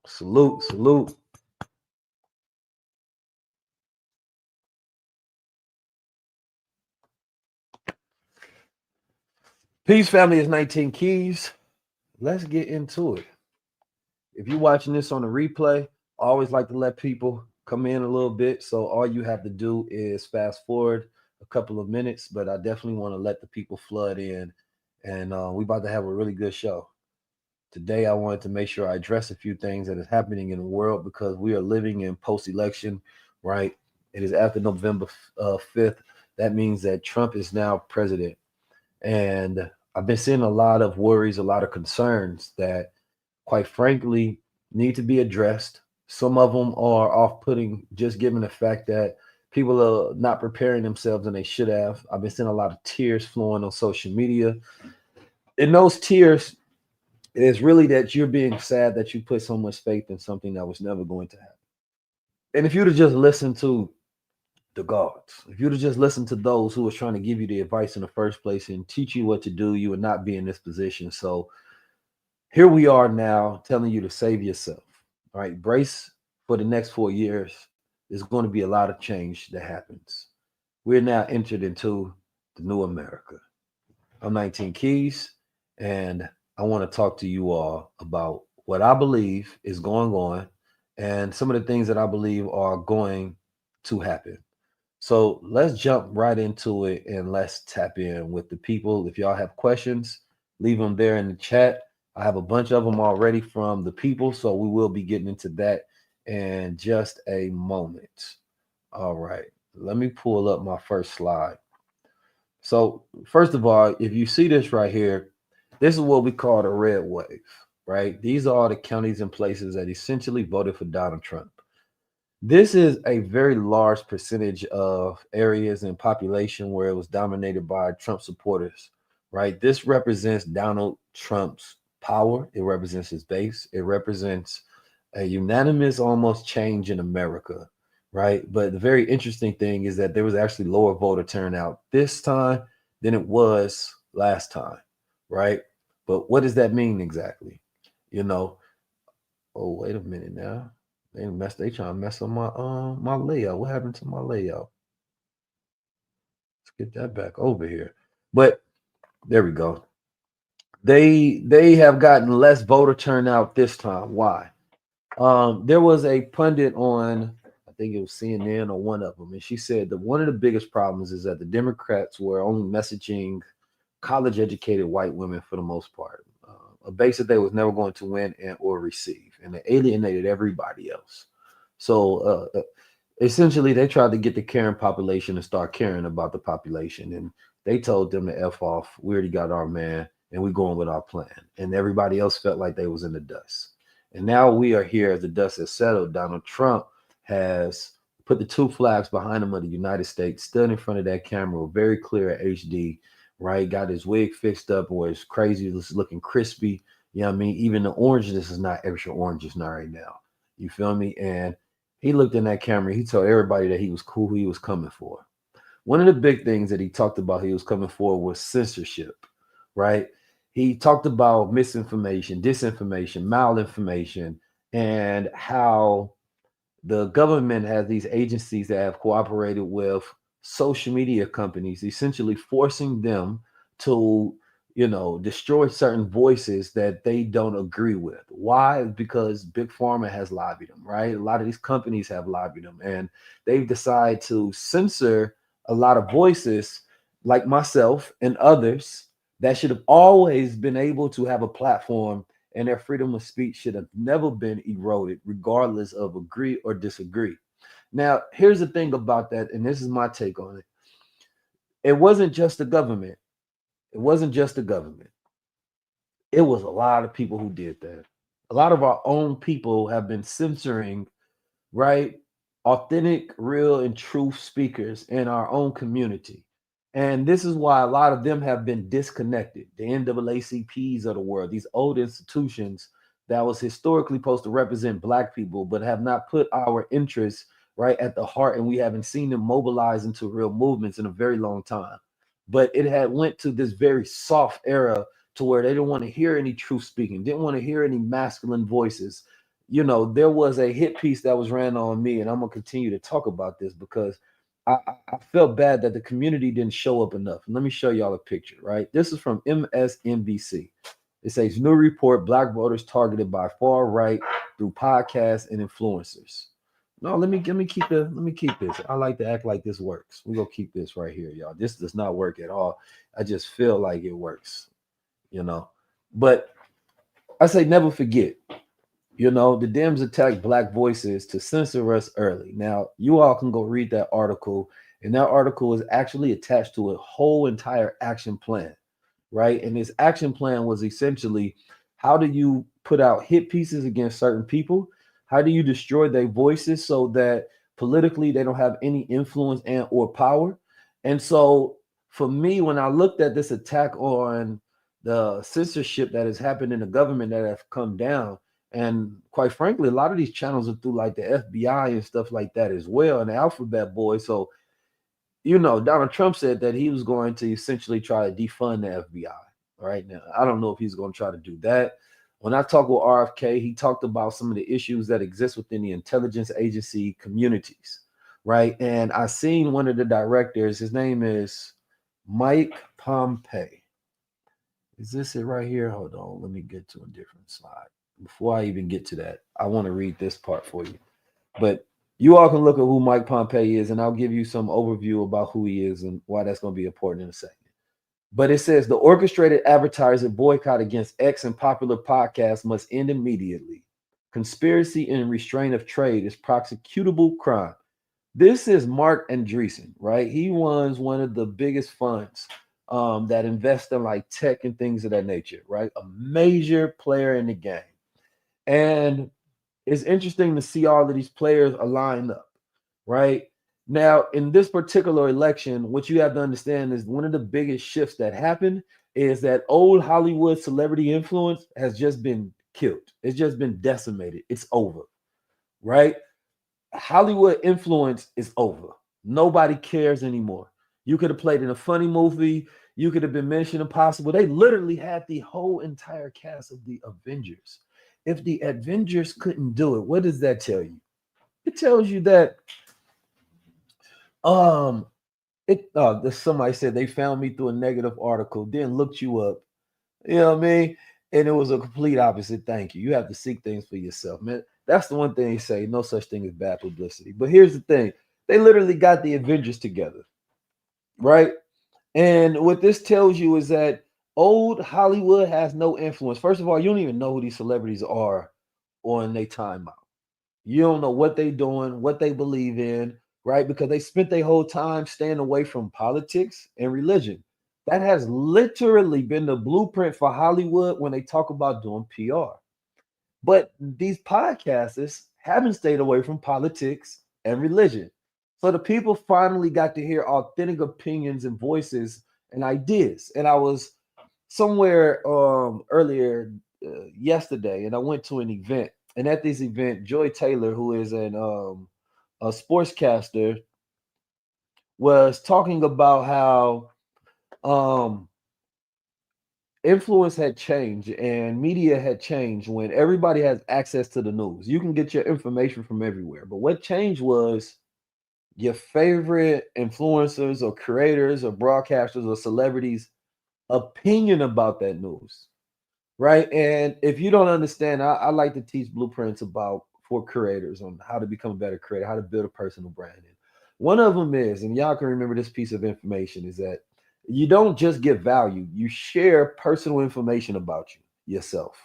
Salute, salute. Peace family is 19 keys. Let's get into it. If you're watching this on the replay, I always like to let people come in a little bit. So all you have to do is fast forward a couple of minutes, but I definitely want to let the people flood in. And we about to have a really good show. Today, I wanted to make sure I address a few things that is happening in the world because we are living in post-election, right? It is after November 5th. That means that Trump is now president. And I've been seeing a lot of worries, a lot of concerns that, quite frankly, need to be addressed. Some of them are off putting, just given the fact that people are not preparing themselves and they should have. I've been seeing a lot of tears flowing on social media. And those tears is really that you're being sad that you put so much faith in something that was never going to happen. And if you'd have just listened to the gods, if you'd have just listened to those who were trying to give you the advice in the first place and teach you what to do, you would not be in this position. So here we are now telling you to save yourself. All right, brace for the next 4 years. There's going to be a lot of change that happens. We're now entered into the new America. I'm 19 Keys, and I want to talk to you all about what I believe is going on and some of the things that I believe are going to happen. So let's jump right into it and let's tap in with the people. If y'all have questions, leave them there in the chat. I have a bunch of them already from the people, so we will be getting into that in just a moment. All right, let me pull up my first slide. So, first of all, if you see this right here, this is what we call the red wave, right? These are all the counties and places that essentially voted for Donald Trump. This is a very large percentage of areas and population where it was dominated by Trump supporters, right? This represents Donald Trump's power, it represents his base, it represents a unanimous almost change in America, right? But the very interesting thing is that there was actually lower voter turnout this time than it was last time, right? But what does that mean exactly? You know, oh, wait a minute now. They trying to mess up my layout. What happened to my layout? Let's get that back over here. But there we go. They have gotten less voter turnout this time. Why? There was a pundit on, I think it was CNN or one of them, and she said that one of the biggest problems is that the Democrats were only messaging college educated white women for the most part, a base that they was never going to win and or receive, and they alienated everybody else. So essentially, they tried to get the caring population to start caring about the population, and they told them to f off. We already got our man, and we're going with our plan. And everybody else felt like they was in the dust. And now we are here as the dust has settled. Donald Trump has put the two flags behind him of the United States, stood in front of that camera, very clear at HD, right? Got his wig fixed up where it's crazy, it's looking crispy. You know what I mean? Even the orangeness is not extra orange, not right now. You feel me? And he looked in that camera. He told everybody that he was cool, who he was coming for. One of the big things that he talked about he was coming for was censorship, right? He talked about misinformation, disinformation, malinformation, and how the government has these agencies that have cooperated with social media companies, essentially forcing them to, destroy certain voices that they don't agree with. Why? Because big pharma has lobbied them, right? A lot of these companies have lobbied them, and they've decided to censor a lot of voices like myself and others that should have always been able to have a platform, and their freedom of speech should have never been eroded, regardless of agree or disagree. Now, here's the thing about that, and this is my take on it. It wasn't just the government. It wasn't just the government. It was a lot of people who did that. A lot of our own people have been censoring, right? Authentic, real, and true speakers in our own community. And this is why a lot of them have been disconnected. The NAACPs of the world, these old institutions that was historically supposed to represent Black people, but have not put our interests right at the heart, and we haven't seen them mobilize into real movements in a very long time. But it had went to this very soft era to where they didn't want to hear any truth speaking, didn't want to hear any masculine voices. there was a hit piece that was ran on me, and I'm gonna continue to talk about this because I felt bad that the community didn't show up enough. And let me show y'all a picture, right? This is from MSNBC. It says new report: Black voters targeted by far right through podcasts and influencers. No, let me keep this. I like to act like this works. We're gonna keep this right here, y'all. This does not work at all. I just feel like it works, you know. But I say never forget. The Dems attack Black voices to censor us early. Now, you all can go read that article, and that article is actually attached to a whole entire action plan, right? And this action plan was essentially, how do you put out hit pieces against certain people? How do you destroy their voices so that politically they don't have any influence and or power? And so for me, when I looked at this attack on the censorship that has happened in the government that have come down, and quite frankly, a lot of these channels are through like the FBI and stuff like that as well, and the Alphabet Boys. So, Donald Trump said that he was going to essentially try to defund the FBI. Right now, I don't know if he's going to try to do that. When I talked with RFK, he talked about some of the issues that exist within the intelligence agency communities, right? And I seen one of the directors. His name is Mike Pompey. Is this it right here? Hold on, let me get to a different slide. Before I even get to that, I want to read this part for you. But you all can look at who Mike Pompey is, and I'll give you some overview about who he is and why that's going to be important in a second. But it says the orchestrated advertiser boycott against X and popular podcasts must end immediately. Conspiracy and restraint of trade is prosecutable crime. This is Mark Andreessen, right? He runs one of the biggest funds that invest in like tech and things of that nature, right? A major player in the game. And it's interesting to see all of these players aligned up, right? Now, in this particular election, what you have to understand is one of the biggest shifts that happened is that old Hollywood celebrity influence has just been killed. It's just been decimated. It's over, right? Hollywood influence is over. Nobody cares anymore. You could have played in a funny movie. You could have been Mission Impossible. They literally had the whole entire cast of the Avengers. If the Avengers couldn't do it, what does that tell you? It tells you that somebody said they found me through a negative article, then looked you up. You know what I mean? And it was a complete opposite. Thank you. You have to seek things for yourself, man. That's the one thing they say. No such thing as bad publicity. But here's the thing. They literally got the Avengers together, right? And what this tells you is that old Hollywood has no influence. First of all, you don't even know who these celebrities are on their time out. You don't know what they're doing, what they believe in, right? Because they spent their whole time staying away from politics and religion. That has literally been the blueprint for Hollywood when they talk about doing PR. But these podcasters haven't stayed away from politics and religion. So the people finally got to hear authentic opinions and voices and ideas. And I was somewhere earlier yesterday, and I went to an event. And at this event, Joy Taylor, who is a sportscaster, was talking about how influence had changed and media had changed when everybody has access to the news. You can get your information from everywhere. But what changed was your favorite influencers or creators or broadcasters or celebrities' opinion about that news. Right. And if you don't understand, I like to teach blueprints for creators on how to become a better creator, how to build a personal brand. And one of them is, and y'all can remember this piece of information, is that you don't just give value, you share personal information about yourself.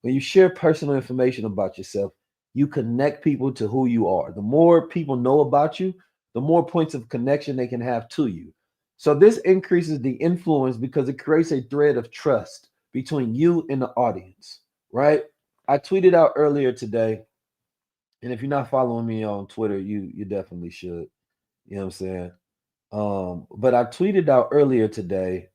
When you share personal information about yourself, you connect people to who you are. The more people know about you, the more points of connection they can have to you. So this increases the influence because it creates a thread of trust between you and the audience, right? I tweeted out earlier today, and if you're not following me on Twitter, you definitely should. You know what I'm saying? But I tweeted out earlier today,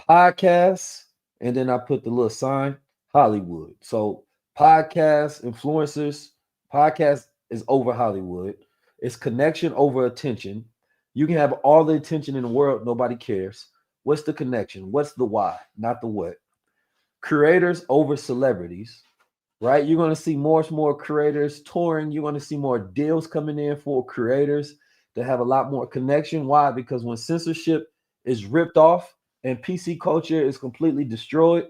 podcasts, and then I put the little sign, Hollywood. So podcasts, influencers, podcast is over Hollywood. It's connection over attention. You can have all the attention in the world, nobody cares. What's the connection? What's the why? Not the what. Creators over celebrities, right? You're going to see more and more creators touring. You're going to see more deals coming in for creators that have a lot more connection. Why? Because when censorship is ripped off and PC culture is completely destroyed,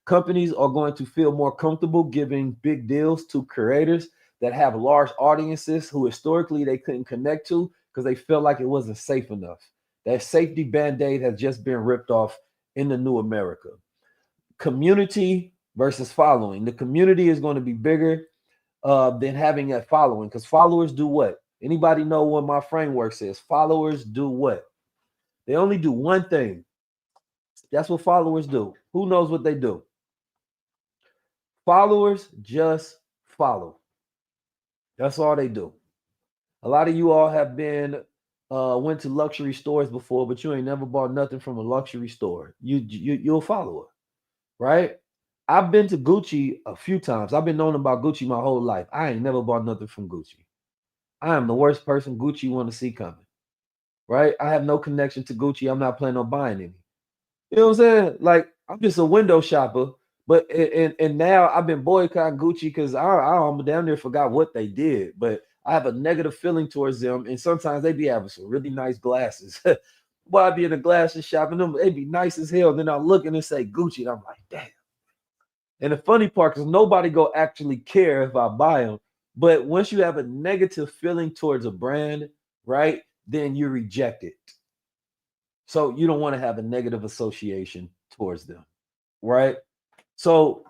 companies are going to feel more comfortable giving big deals to creators that have large audiences who historically they couldn't connect to because they felt like it wasn't safe enough. That safety band-aid has just been ripped off in the new America. Community versus following. The community is going to be bigger than having a following because followers do what? Anybody know what my framework says? Followers do what? They only do one thing. That's what followers do. Who knows what they do? Followers just follow. That's all they do. A lot of you all have been went to luxury stores before, but you ain't never bought nothing from a luxury store. You're a follower, right? I've been to Gucci a few times. I've been knowing about Gucci my whole life. I ain't never bought nothing from Gucci. I am the worst person Gucci want to see coming, right? I have no connection to Gucci. I'm not planning on buying any. You know what I'm saying? Like I'm just a window shopper. But and now I've been boycotting Gucci because I damn near forgot what they did. But I have a negative feeling towards them, and sometimes they be having some really nice glasses. Boy, I be in a glasses shop and them they be nice as hell. Then I look and they say Gucci, and I'm like, damn. And the funny part is nobody go actually care if I buy them. But once you have a negative feeling towards a brand, right, then you reject it. So you don't want to have a negative association towards them, right? So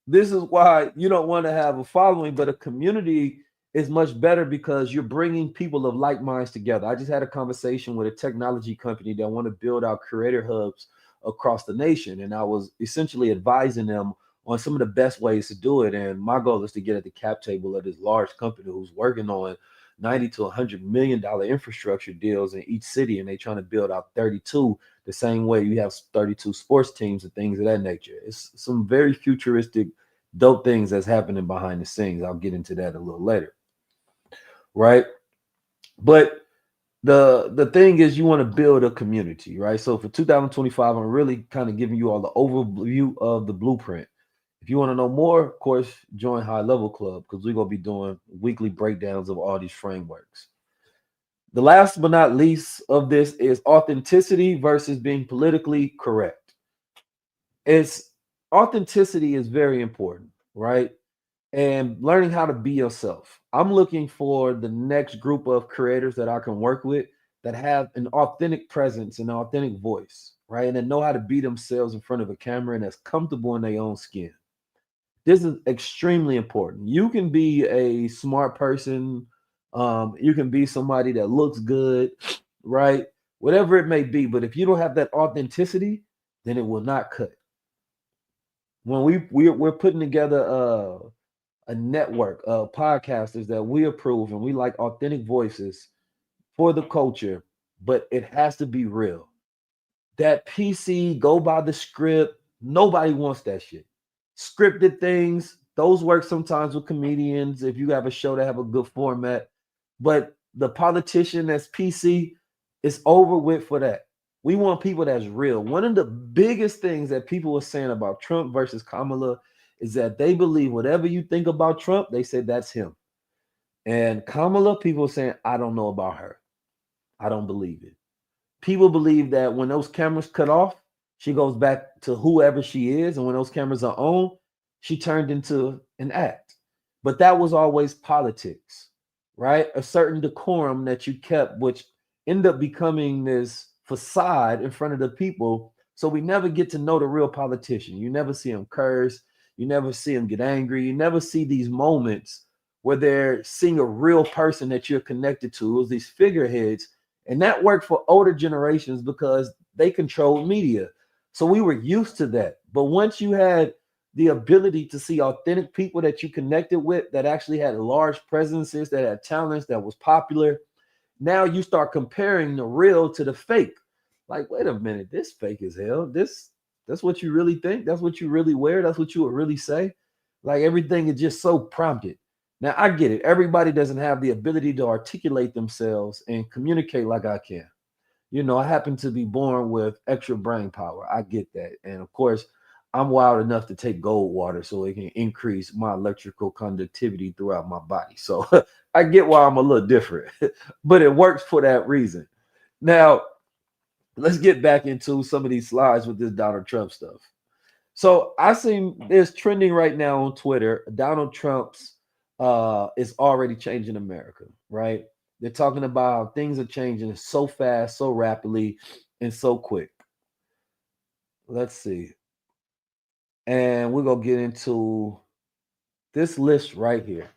this is why you don't want to have a following, but a community is much better because you're bringing people of like minds together. I just had a conversation with a technology company that want to build out creator hubs across the nation, and I was essentially advising them on some of the best ways to do it. And my goal is to get at the cap table of this large company who's working on 90 to $100 million infrastructure deals in each city, and they're trying to build out 32 the same way you have 32 sports teams and things of that nature. It's some very futuristic, dope things that's happening behind the scenes. I'll get into that a little later, right? But the thing is, you want to build a community, right? So for 2025, I'm really kind of giving you all the overview of the blueprint. If you want to know more, of course, join High Level Club because we're going to be doing weekly breakdowns of all these frameworks. The last but not least of this is authenticity versus being politically correct. It's authenticity is very important, right? And learning how to be yourself. I'm looking for the next group of creators that I can work with that have an authentic presence and an authentic voice, right? And that know how to be themselves in front of a camera and that's comfortable in their own skin. This is extremely important. You can be a smart person. You can be somebody that looks good, right? Whatever it may be. But if you don't have that authenticity, then it will not cut. When we're putting together a network of podcasters that we approve and we like authentic voices for the culture, but it has to be real. That PC go by the script, nobody wants that shit. Scripted things, those work sometimes with comedians if you have a show that have a good format. But the politician that's PC is over with for that. We want people that's real. One of the biggest things that people were saying about Trump versus Kamala is that they believe whatever you think about Trump, they said that's him. And Kamala, people are saying, I don't know about her. I don't believe it. People believe that when those cameras cut off, she goes back to whoever she is. And when those cameras are on, she turned into an act. But that was always politics, right? A certain decorum that you kept, which ended up becoming this facade in front of the people. So we never get to know the real politician. You never see him curse. You never see him get angry. You never see these moments where they're seeing a real person that you're connected to. It was these figureheads. And that worked for older generations because they controlled media. So we were used to that. But once you had the ability to see authentic people that you connected with that actually had large presences, that had talents, that was popular, now you start comparing the real to the fake. Like, wait a minute, this fake as hell. That's what you really think? That's what you really wear? That's what you would really say? Like everything is just so prompted. Now I get it. Everybody doesn't have the ability to articulate themselves and communicate like I can. You know, I happen to be born with extra brain power. I get that. And of course, I'm wild enough to take gold water so it can increase my electrical conductivity throughout my body. So I get why I'm a little different, but it works for that reason. Now, let's get back into some of these slides with this Donald Trump stuff. So I seen this trending right now on Twitter. Donald Trump's is already changing America, right? They're talking about how things are changing so fast, so rapidly, and so quick. Let's see. And we're gonna get into this list right here.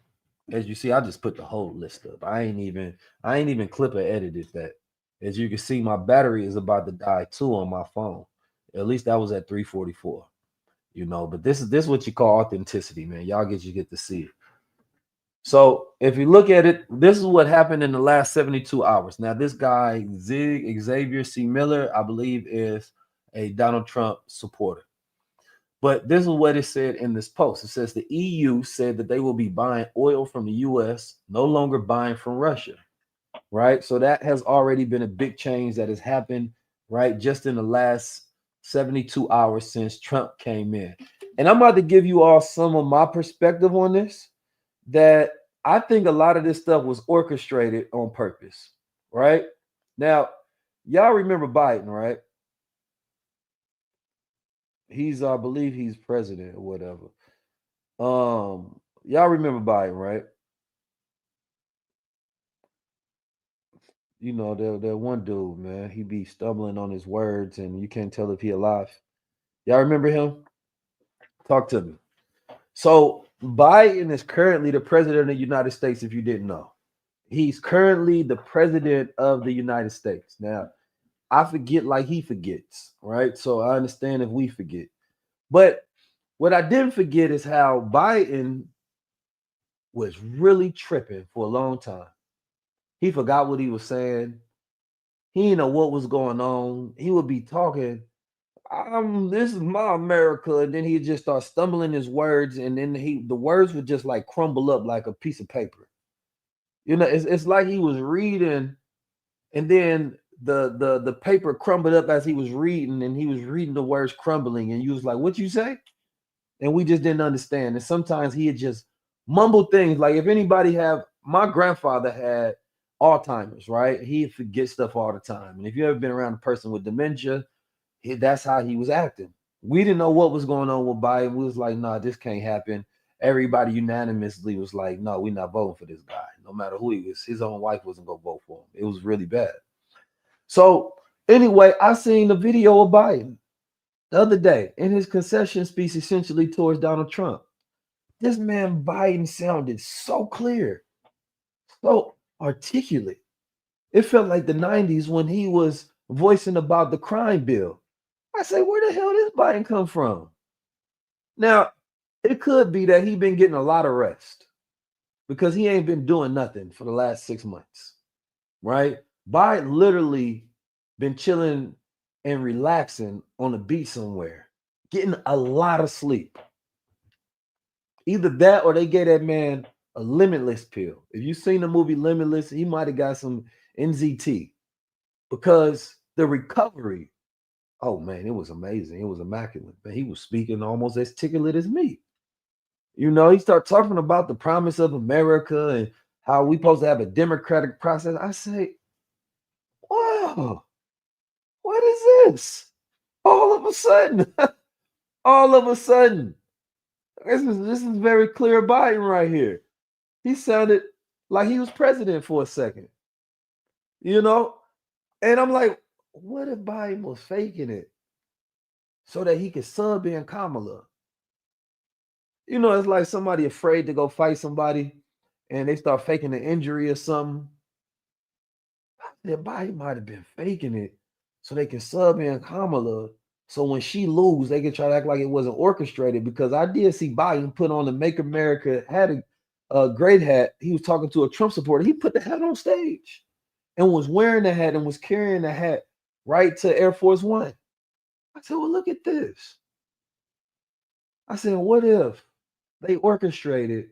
As you see, I just put the whole list up. I ain't even clip or edited that. As you can see, my battery is about to die too on my phone. At least that was at 344. But this is what you call authenticity, man. Y'all get to see it. So if you look at it, this is what happened in the last 72 hours. Now, this guy, Xavier C. Miller, I believe, is a Donald Trump supporter. But this is what it said in this post. It says the EU said that they will be buying oil from the US, no longer buying from Russia, right? So that has already been a big change that has happened, right? Just in the last 72 hours since Trump came in. And I'm about to give you all some of my perspective on this, that I think a lot of this stuff was orchestrated on purpose, right? Now, y'all remember Biden, right? I believe he's president or whatever. Y'all remember Biden, right? That one dude, man, he be stumbling on his words and you can't tell if he alive. Y'all remember him? Talk to me. So Biden is currently the president of the United States, if you didn't know. He's currently the president of the United States. Now, I forget like he forgets, right? So I understand if we forget. But what I didn't forget is how Biden was really tripping for a long time. He forgot what he was saying. He didn't know what was going on. He would be talking, this is my America, and then he'd just start stumbling his words, and then the words would just like crumble up like a piece of paper. It's like he was reading, and then the paper crumbled up as he was reading, and he was reading the words crumbling, and he was like, "What you say?" And we just didn't understand. And sometimes he'd just mumble things. Like if anybody my grandfather had Alzheimer's, right? He'd forget stuff all the time. And if you ever been around a person with dementia, that's how he was acting. We didn't know what was going on with Biden. We was like, nah, this can't happen. Everybody unanimously was like, no, we're not voting for this guy. No matter who he was, his own wife wasn't gonna vote for him. It was really bad. So anyway, I seen the video of Biden the other day in his concession speech, essentially towards Donald Trump. This man Biden sounded so clear, so articulate. It felt like the 90s when he was voicing about the crime bill. I say, where the hell did Biden come from? Now, it could be that he been getting a lot of rest because he ain't been doing nothing for the last 6 months, right? Biden literally been chilling and relaxing on a beach somewhere, getting a lot of sleep. Either that or they gave that man a limitless pill. If you've seen the movie Limitless, he might have got some NZT because the recovery, oh man, it was amazing. It was immaculate. But he was speaking almost as articulate as me. He started talking about the promise of America and how we supposed to have a democratic process. I say, wow, what is this? All of a sudden, all of a sudden, this is very clear Biden right here. He sounded like he was president for a second, you know? And I'm like, what if Biden was faking it so that he could sub in Kamala? It's like somebody afraid to go fight somebody and they start faking an injury or something. That Biden might have been faking it so they can sub in Kamala. So when she lose, they can try to act like it wasn't orchestrated. Because I did see Biden put on the Make America hat, a great hat. He was talking to a Trump supporter. He put the hat on stage and was wearing the hat and was carrying the hat right to Air Force One. I said, well, look at this. I said, what if they orchestrated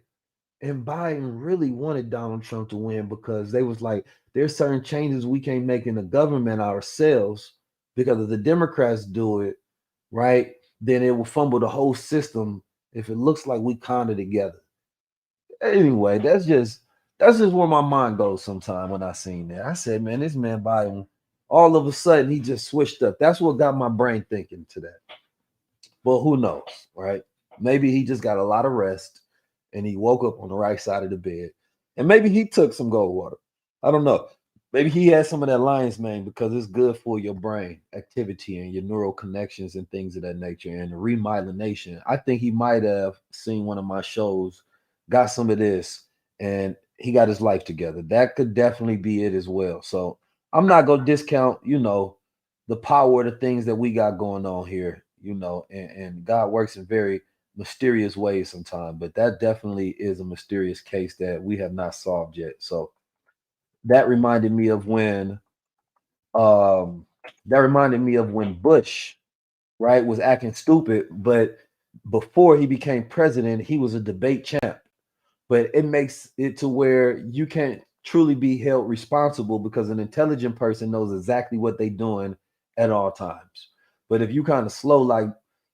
and Biden really wanted Donald Trump to win because they was like, there's certain changes we can't make in the government ourselves because if the Democrats do it, right, then it will fumble the whole system if it looks like we kind of together. Anyway, that's just where my mind goes sometime when I seen that. I said, man, this man Biden, all of a sudden he just switched up. That's what got my brain thinking to that. But who knows, right? Maybe he just got a lot of rest and he woke up on the right side of the bed. And maybe he took some gold water. I don't know. Maybe he had some of that lion's mane because it's good for your brain activity and your neural connections and things of that nature and the remyelination. I think he might have seen one of my shows, got some of this, and he got his life together. That could definitely be it as well. So I'm not gonna discount, the power of the things that we got going on here, and God works in very mysterious ways sometimes, but that definitely is a mysterious case that we have not solved yet. So that reminded me of when um Bush, right, was acting stupid, but before he became president, he was a debate champ. But it makes it to where you can't truly be held responsible because an intelligent person knows exactly what they're doing at all times. But if you kind of slow, like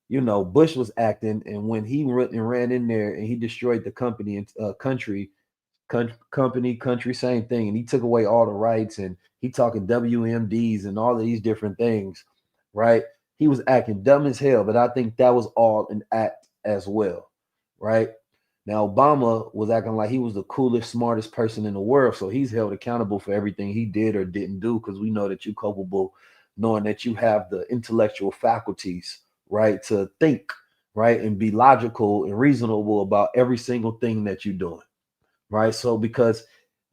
Bush was acting, and when he ran in there and he destroyed the company and company, country, same thing, and he took away all the rights, and he talking WMDs and all of these different things, right? He was acting dumb as hell, but I think that was all an act as well, right? Now, Obama was acting like he was the coolest, smartest person in the world. So he's held accountable for everything he did or didn't do because we know that you're culpable, knowing that you have the intellectual faculties, right, to think, right, and be logical and reasonable about every single thing that you're doing, right? So because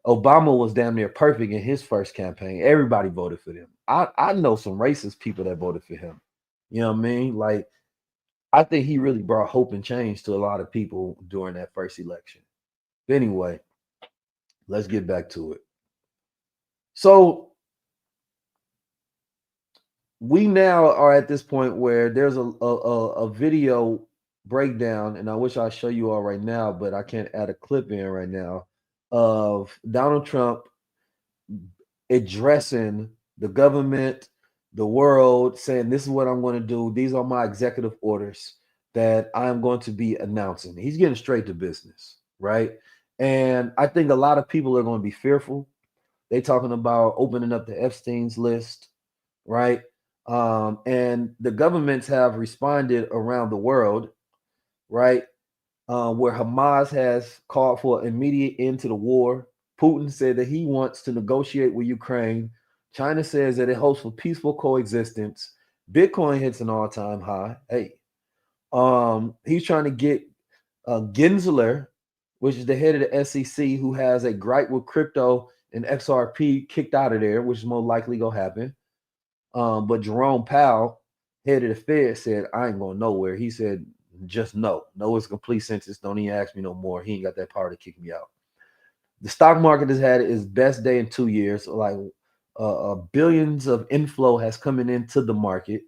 Obama was damn near perfect in his first campaign, everybody voted for him. I know some racist people that voted for him. You know what I mean? Like, I think he really brought hope and change to a lot of people during that first election. But anyway, let's get back to it. So we now are at this point where there's a video breakdown, and I wish I'd show you all right now, but I can't add a clip in right now of Donald Trump addressing the government, the world, saying, this is what I'm going to do. These are my executive orders that I'm going to be announcing. He's getting straight to business, right? And I think a lot of people are going to be fearful. They talking about opening up the Epstein's list, right? And the governments have responded around the world, right? Where Hamas has called for immediate end to the war. Putin said that he wants to negotiate with Ukraine. China says that it hopes for peaceful coexistence. Bitcoin hits an all-time high. Hey, he's trying to get Gensler, which is the head of the SEC, who has a gripe with crypto and XRP, kicked out of there, which is more likely gonna happen. But Jerome Powell, head of the Fed, said, I ain't going nowhere. He said, just no. No is a complete sentence. Don't even ask me no more. He ain't got that power to kick me out. The stock market has had its best day in 2 years. Like billions of inflow has coming into the market.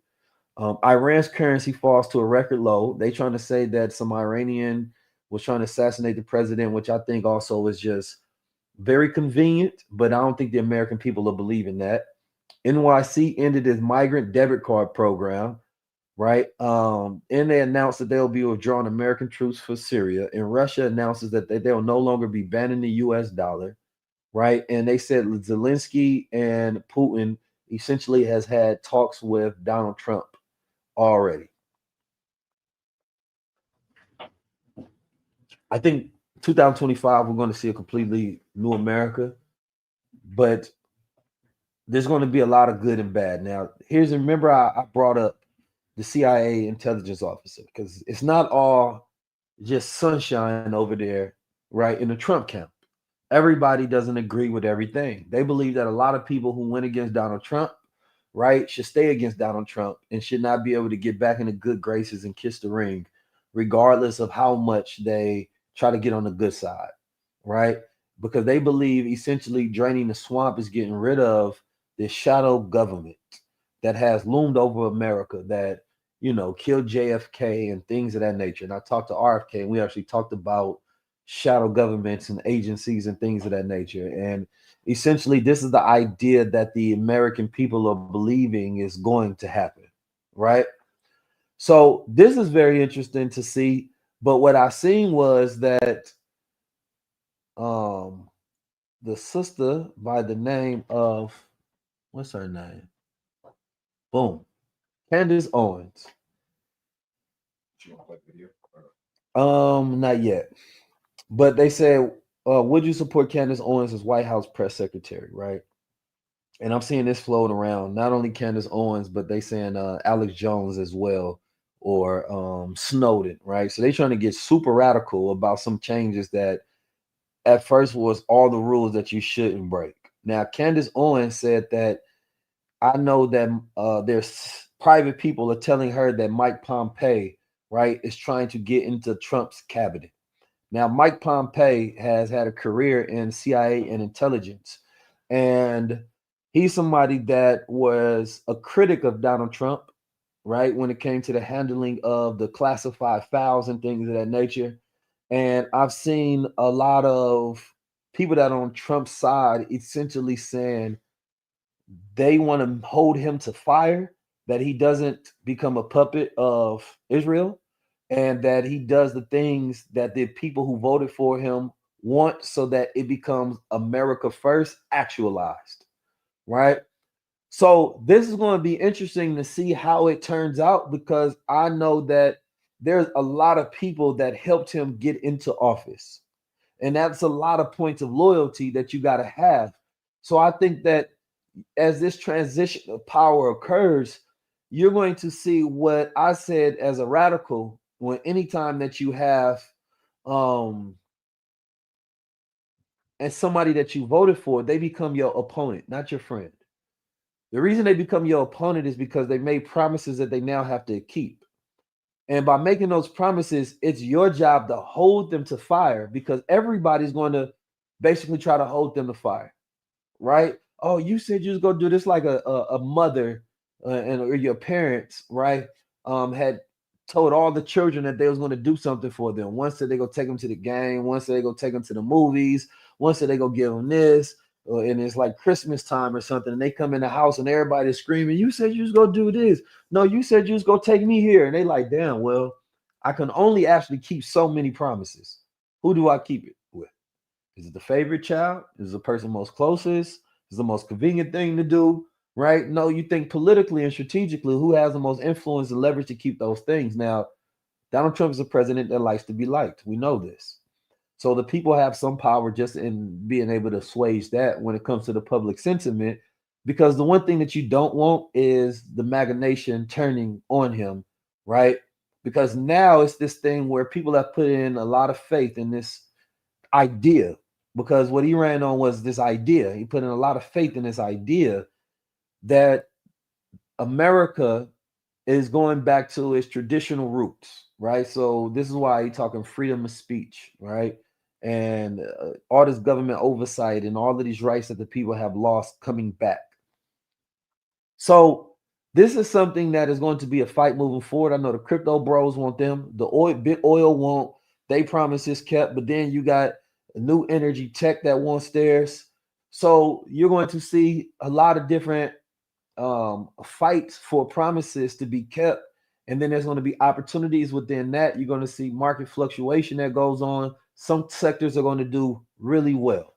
Iran's currency falls to a record low. They trying to say that some Iranian was trying to assassinate the president, which I think also is just very convenient, but I don't think the American people will believe in that. NYC ended its migrant debit card program, right? And they announced that they'll be withdrawing American troops for Syria. And Russia announces that they'll no longer be banning the US dollar, right? And they said Zelensky and Putin essentially has had talks with Donald Trump already. I think 2025, we're going to see a completely new America, but there's going to be a lot of good and bad. Now, remember I brought up the CIA intelligence officer because it's not all just sunshine over there, right, in the Trump camp. Everybody doesn't agree with everything. They believe that a lot of people who went against Donald Trump, right, should stay against Donald Trump and should not be able to get back into good graces and kiss the ring, regardless of how much they try to get on the good side, right? Because they believe essentially draining the swamp is getting rid of this shadow government that has loomed over America that, killed JFK and things of that nature. And I talked to RFK, and we actually talked about shadow governments and agencies and things of that nature. And essentially, this is the idea that the American people are believing is going to happen, right? So this is very interesting to see. But what I seen was that um the sister by the name of, what's her name? Boom. Candace Owens. Not yet. But they said, would you support Candace Owens as White House press secretary, right? And I'm seeing this floating around. Not only Candace Owens, but they saying Alex Jones as well, or Snowden, right? So they trying to get super radical about some changes that at first was all the rules that you shouldn't break. Now, Candace Owens said that I know that there's private people are telling her that Mike Pompeo, right, is trying to get into Trump's cabinet. Now, Mike Pompeo has had a career in CIA and intelligence, and he's somebody that was a critic of Donald Trump, right, when it came to the handling of the classified files and things of that nature. And I've seen a lot of people that are on Trump's side essentially saying they want to hold him to fire, that he doesn't become a puppet of Israel, and that he does the things that the people who voted for him want, so that it becomes America first actualized, right? So this is going to be interesting to see how it turns out, because I know that there's a lot of people that helped him get into office. And that's a lot of points of loyalty that you got to have. So I think that as this transition of power occurs, you're going to see what I said as a radical, when anytime that you have um and somebody that you voted for, they become your opponent, not your friend. The reason they become your opponent is because they made promises that they now have to keep. And by making those promises, it's your job to hold them to fire, because everybody's going to basically try to hold them to fire, right? Oh, you said you was gonna do this, like a mother and or your parents, right? Had told all the children that they was going to do something for them. Once said they go take them to the game. Once said they go take them to the movies. Once said they go give them this, and it's like Christmas time or something. And they come in the house and everybody's screaming, "You said you was gonna do this. No, you said you was gonna take me here." And they like, "Damn, well, I can only actually keep so many promises. Who do I keep it with? Is it the favorite child? Is it the person most closest? Is the most convenient thing to do?" Right? No, you think politically and strategically, who has the most influence and leverage to keep those things. Now, Donald Trump is a president that likes to be liked. We know this. So the people have some power just in being able to assuage that when it comes to the public sentiment, because the one thing that you don't want is the MAGA nation turning on him, right? Because now it's this thing where people have put in a lot of faith in this idea, because what he ran on was this idea. He put in a lot of faith in this idea that America is going back to its traditional roots, right? So this is why he's talking freedom of speech, right? And all this government oversight and all of these rights that the people have lost coming back. So this is something that is going to be a fight moving forward. I know the crypto bros want them, the oil, big oil want, they promises kept, but then you got new energy tech that wants theirs. So you're going to see a lot of different fights for promises to be kept. And then there's going to be opportunities within that. You're going to see market fluctuation that goes on. Some sectors are going to do really well.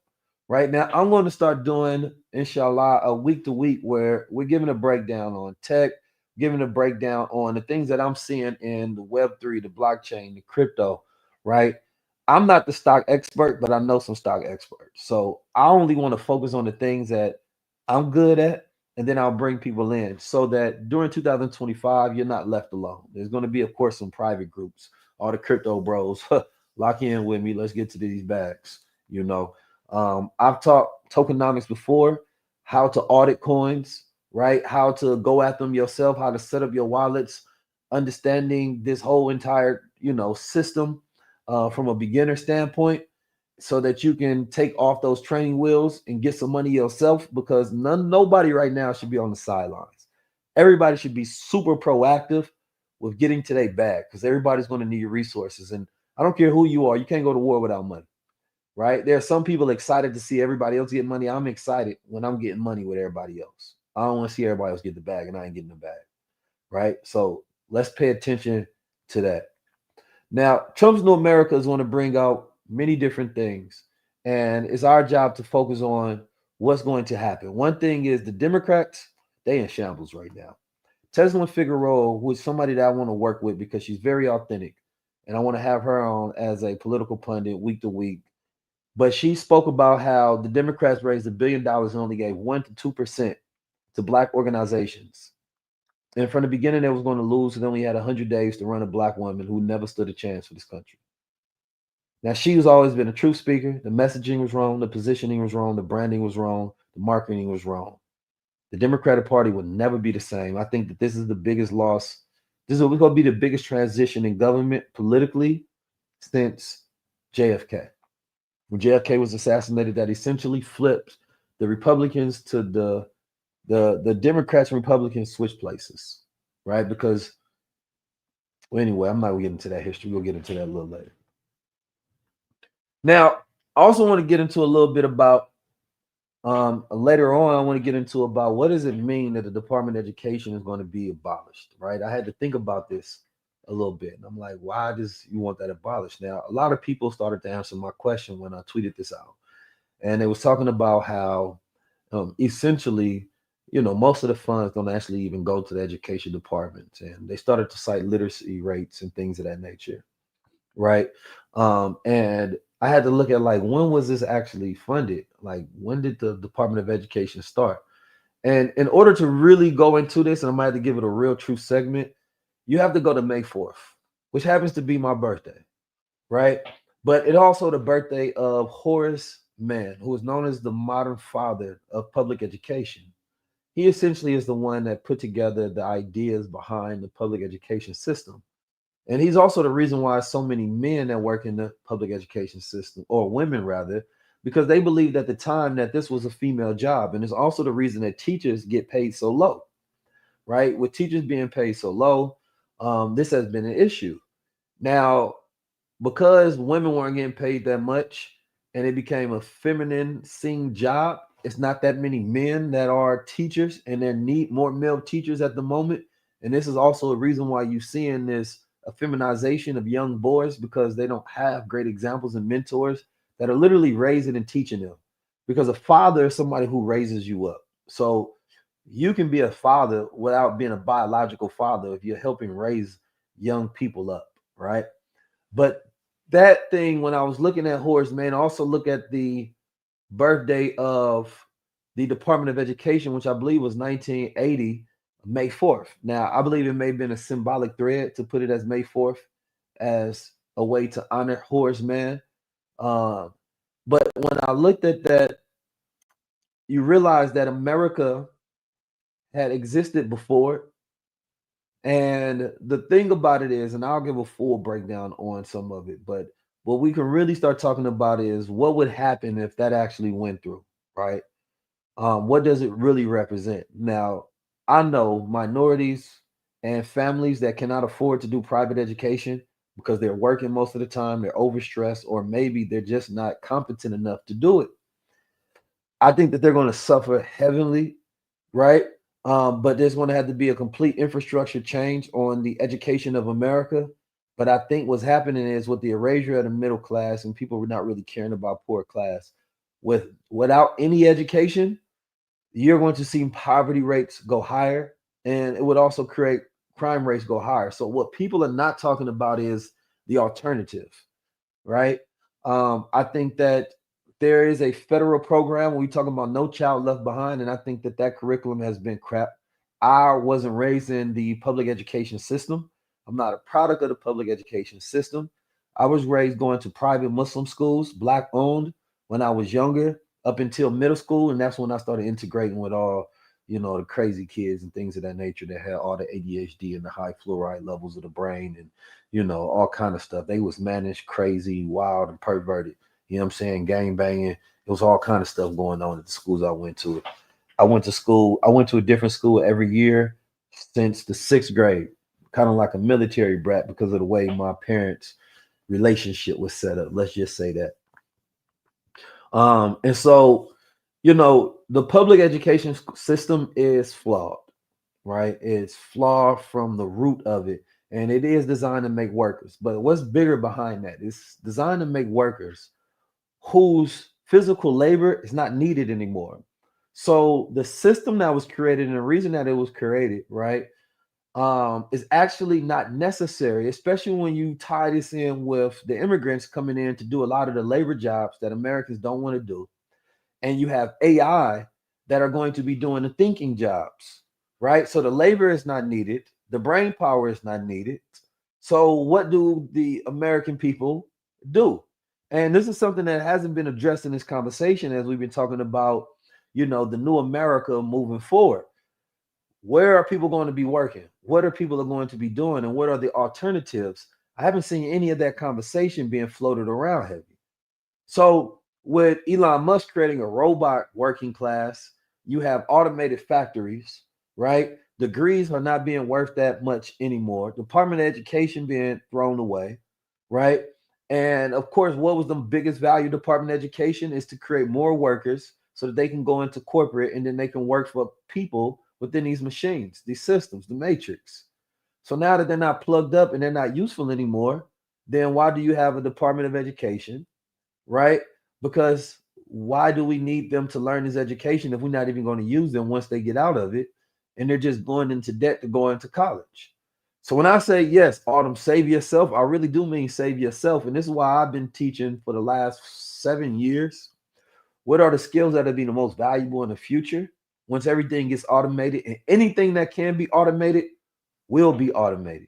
Right now, I'm going to start doing, inshallah, a week to week where we're giving a breakdown on tech, giving a breakdown on the things that I'm seeing in the Web3, the blockchain, the crypto, right? I'm not the stock expert, but I know some stock experts. So I only want to focus on the things that I'm good at, and then I'll bring people in so that during 2025, you're not left alone. There's going to be, of course, some private groups, all the crypto bros, lock in with me. Let's get to these bags, you know. I've taught tokenomics before, how to audit coins, right? How to go at them yourself, how to set up your wallets, understanding this whole entire, system from a beginner standpoint, so that you can take off those training wheels and get some money yourself, because nobody right now should be on the sidelines. Everybody should be super proactive with getting to their bag, because everybody's going to need resources. And I don't care who you are, you can't go to war without money, right? There are some people excited to see everybody else get money. I'm excited when I'm getting money with everybody else. I don't want to see everybody else get the bag and I ain't getting the bag, right? So Let's pay attention to that. Now, Trump's New America is going to bring out many different things, and it's our job to focus on what's going to happen. One thing is the Democrats, they in shambles right now. Tesla Figueroa, who is somebody that I want to work with because she's very authentic, and I want to have her on as a political pundit week to week. But she spoke about how the Democrats raised $1 billion and only gave 1 to 2% to Black organizations. And from the beginning, they was going to lose, and they only had 100 days to run a Black woman who never stood a chance for this country. Now, she has always been a truth speaker. The messaging was wrong. The positioning was wrong. The branding was wrong. The marketing was wrong. The Democratic Party will never be the same. I think that this is the biggest loss. This is going to be the biggest transition in government politically since JFK. When JFK was assassinated, that essentially flipped the Republicans to the Democrats and Republicans switch places, right? Because, well, anyway, I'm not going to get into that history. We'll get into that a little later. Now, I also want to get into a little bit about, later on, I want to get into about what does it mean that the Department of Education is going to be abolished, right? I had to think about this a little bit. And I'm like, why does you want that abolished? Now, a lot of people started to answer my question when I tweeted this out. And they was talking about how essentially, most of the funds don't actually even go to the education department. And they started to cite literacy rates and things of that nature, right? And I had to look at like, when was this actually funded? Like, when did the Department of Education start? And in order to really go into this, and I might have to give it a real true segment, you have to go to May 4th, which happens to be my birthday, right? But it also the birthday of Horace Mann, who is known as the modern father of public education. He essentially is the one that put together the ideas behind the public education system. And he's also the reason why so many men that work in the public education system, or women rather, because they believed at the time that this was a female job. And it's also the reason that teachers get paid so low, right? With teachers being paid so low, this has been an issue. Now, because women weren't getting paid that much and it became a feminine sing job, it's not that many men that are teachers, and there need more male teachers at the moment. And this is also a reason why you're seeing this a feminization of young boys, because they don't have great examples and mentors that are literally raising and teaching them. Because a father is somebody who raises you up. So you can be a father without being a biological father if you're helping raise young people up, right? But that thing, when I was looking at Horace Mann, also look at the birthday of the Department of Education, which I believe was 1980, May 4th. Now, I believe it may have been a symbolic thread to put it as May 4th as a way to honor Horace Mann. But when I looked at that, you realize that America had existed before. And the thing about it is, and I'll give a full breakdown on some of it, but what we can really start talking about is what would happen if that actually went through, right? What does it really represent? Now, I know minorities and families that cannot afford to do private education because they're working most of the time, they're overstressed, or maybe they're just not competent enough to do it. I think that they're going to suffer heavily, right? But there's going to have to be a complete infrastructure change on the education of America. But I think what's happening is with the erasure of the middle class and people not really caring about poor class, without any education, you're going to see poverty rates go higher, and it would also create crime rates go higher. So what people are not talking about is the alternative, right? I think that there is a federal program when we talk about No Child Left Behind, and I think that that curriculum has been crap. I wasn't raised in the public education system. I'm not a product of the public education system. I was raised going to private Muslim schools, Black owned, when I was younger, up until middle school, and that's when I started integrating with all, the crazy kids and things of that nature that had all the ADHD and the high fluoride levels of the brain, and all kind of stuff. They was managed, crazy, wild, and perverted. You know what I'm saying? Gang banging. It was all kind of stuff going on at the schools I went to. I went to a different school every year since the 6th grade, kind of like a military brat because of the way my parents' relationship was set up. Let's just say that. And so, the public education system is flawed, right? It's flawed from the root of it, and it is designed to make workers. But what's bigger behind that? It's designed to make workers whose physical labor is not needed anymore. So the system that was created and the reason that it was created, right, is actually not necessary, especially when you tie this in with the immigrants coming in to do a lot of the labor jobs that Americans don't want to do. And you have AI that are going to be doing the thinking jobs, right? So the labor is not needed, the brain power is not needed. So what do the American people do? And this is something that hasn't been addressed in this conversation as we've been talking about, the new America moving forward. Where are people going to be working? What are people going to be doing? And what are the alternatives? I haven't seen any of that conversation being floated around heavy. So with Elon Musk creating a robot working class, you have automated factories, right? Degrees are not being worth that much anymore. Department of Education being thrown away, right? And of course, what was the biggest value Department of Education is to create more workers so that they can go into corporate and then they can work for people within these machines, these systems, the matrix. So now that they're not plugged up and they're not useful anymore, then why do you have a Department of Education, right? Because why do we need them to learn this education if we're not even going to use them once they get out of it and they're just going into debt to go into college? So when I say yes, Autumn, save yourself, I really do mean save yourself. And this is why I've been teaching for the last 7 years. What are the skills that will be the most valuable in the future once everything gets automated, and anything that can be automated will be automated,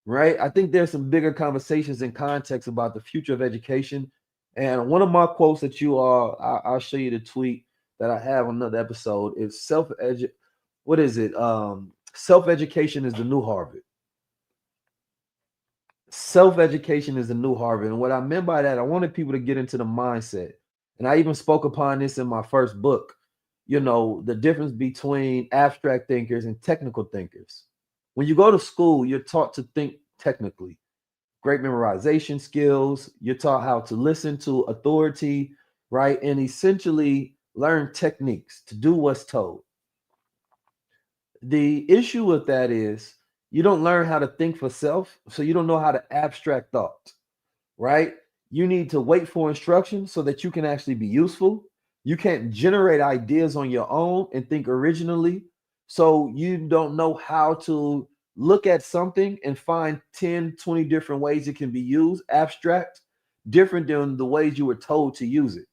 right? I think there's some bigger conversations in context about the future of education. And one of my quotes that I'll show you the tweet that I have on another episode is what is it? Self-education is the new Harvard. Self-education is the new Harvard. And what I meant by that, I wanted people to get into the mindset. And I even spoke upon this in my first book, the difference between abstract thinkers and technical thinkers. When you go to school, you're taught to think technically, great memorization skills. You're taught how to listen to authority, right? And essentially learn techniques to do what's told. The issue with that is you don't learn how to think for self, so you don't know how to abstract thought, right? You need to wait for instructions so that you can actually be useful. You can't generate ideas on your own and think originally. So you don't know how to look at something and find 10, 20 different ways it can be used, abstract, different than the ways you were told to use it.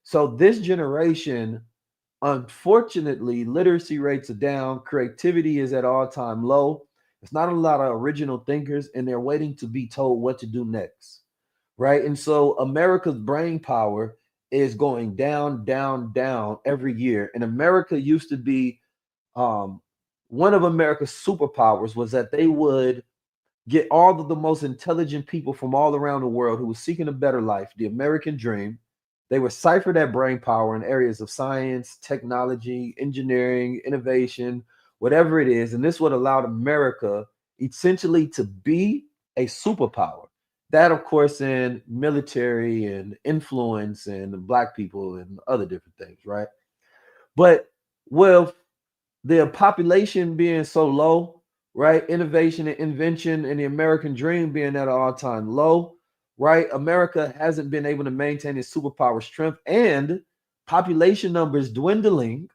So this generation, unfortunately, literacy rates are down, creativity is at all-time low. It's not a lot of original thinkers, and they're waiting to be told what to do next, right? And so America's brain power is going down, down, down every year. And America used to be um, one of America's superpowers was that they would get all of the most intelligent people from all around the world who were seeking a better life, the American dream. They would cipher that brain power in areas of science, technology, engineering, innovation, whatever it is. And this would allow America essentially to be a superpower. That, of course, in military and influence and black people and other different things, right? But with the population being so low, right? Innovation and invention and the American dream being at an all-time low, right? America hasn't been able to maintain its superpower strength, and population numbers dwindling,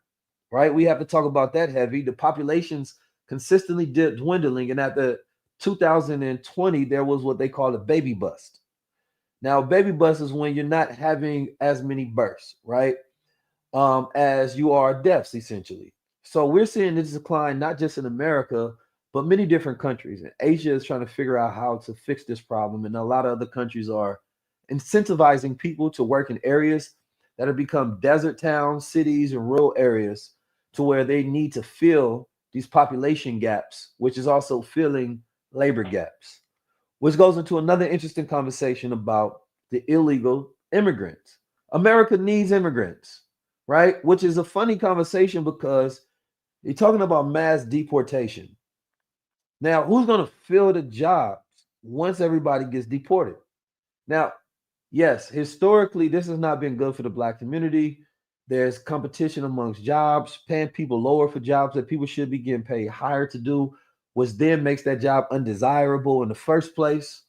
right? We have to talk about that heavy. The population's consistently dwindling, and at the 2020, there was what they call a baby bust. Now, baby bust is when you're not having as many births, right? As you are deaths, essentially. So we're seeing this decline not just in America, but many different countries. And Asia is trying to figure out how to fix this problem. And a lot of other countries are incentivizing people to work in areas that have become desert towns, cities, and rural areas to where they need to fill these population gaps, which is also filling labor gaps, which goes into another interesting conversation about the illegal immigrants. America needs immigrants, right? Which is a funny conversation because you're talking about mass deportation. Now, who's going to fill the jobs once everybody gets deported? Now, yes, historically, this has not been good for the black community. There's competition amongst jobs, paying people lower for jobs that people should be getting paid higher to do, which then makes that job undesirable in the first place,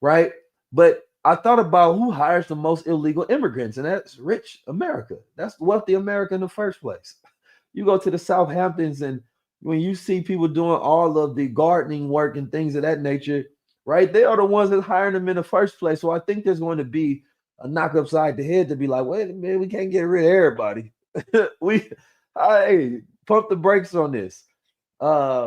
right? But I thought about who hires the most illegal immigrants, and that's rich America. That's wealthy America in the first place. You go to the Southamptons, and when you see people doing all of the gardening work and things of that nature, right? They are the ones that hiring them in the first place. So I think there's going to be a knock upside the head to be like, wait a minute, we can't get rid of everybody. we, hey, pump the brakes on this.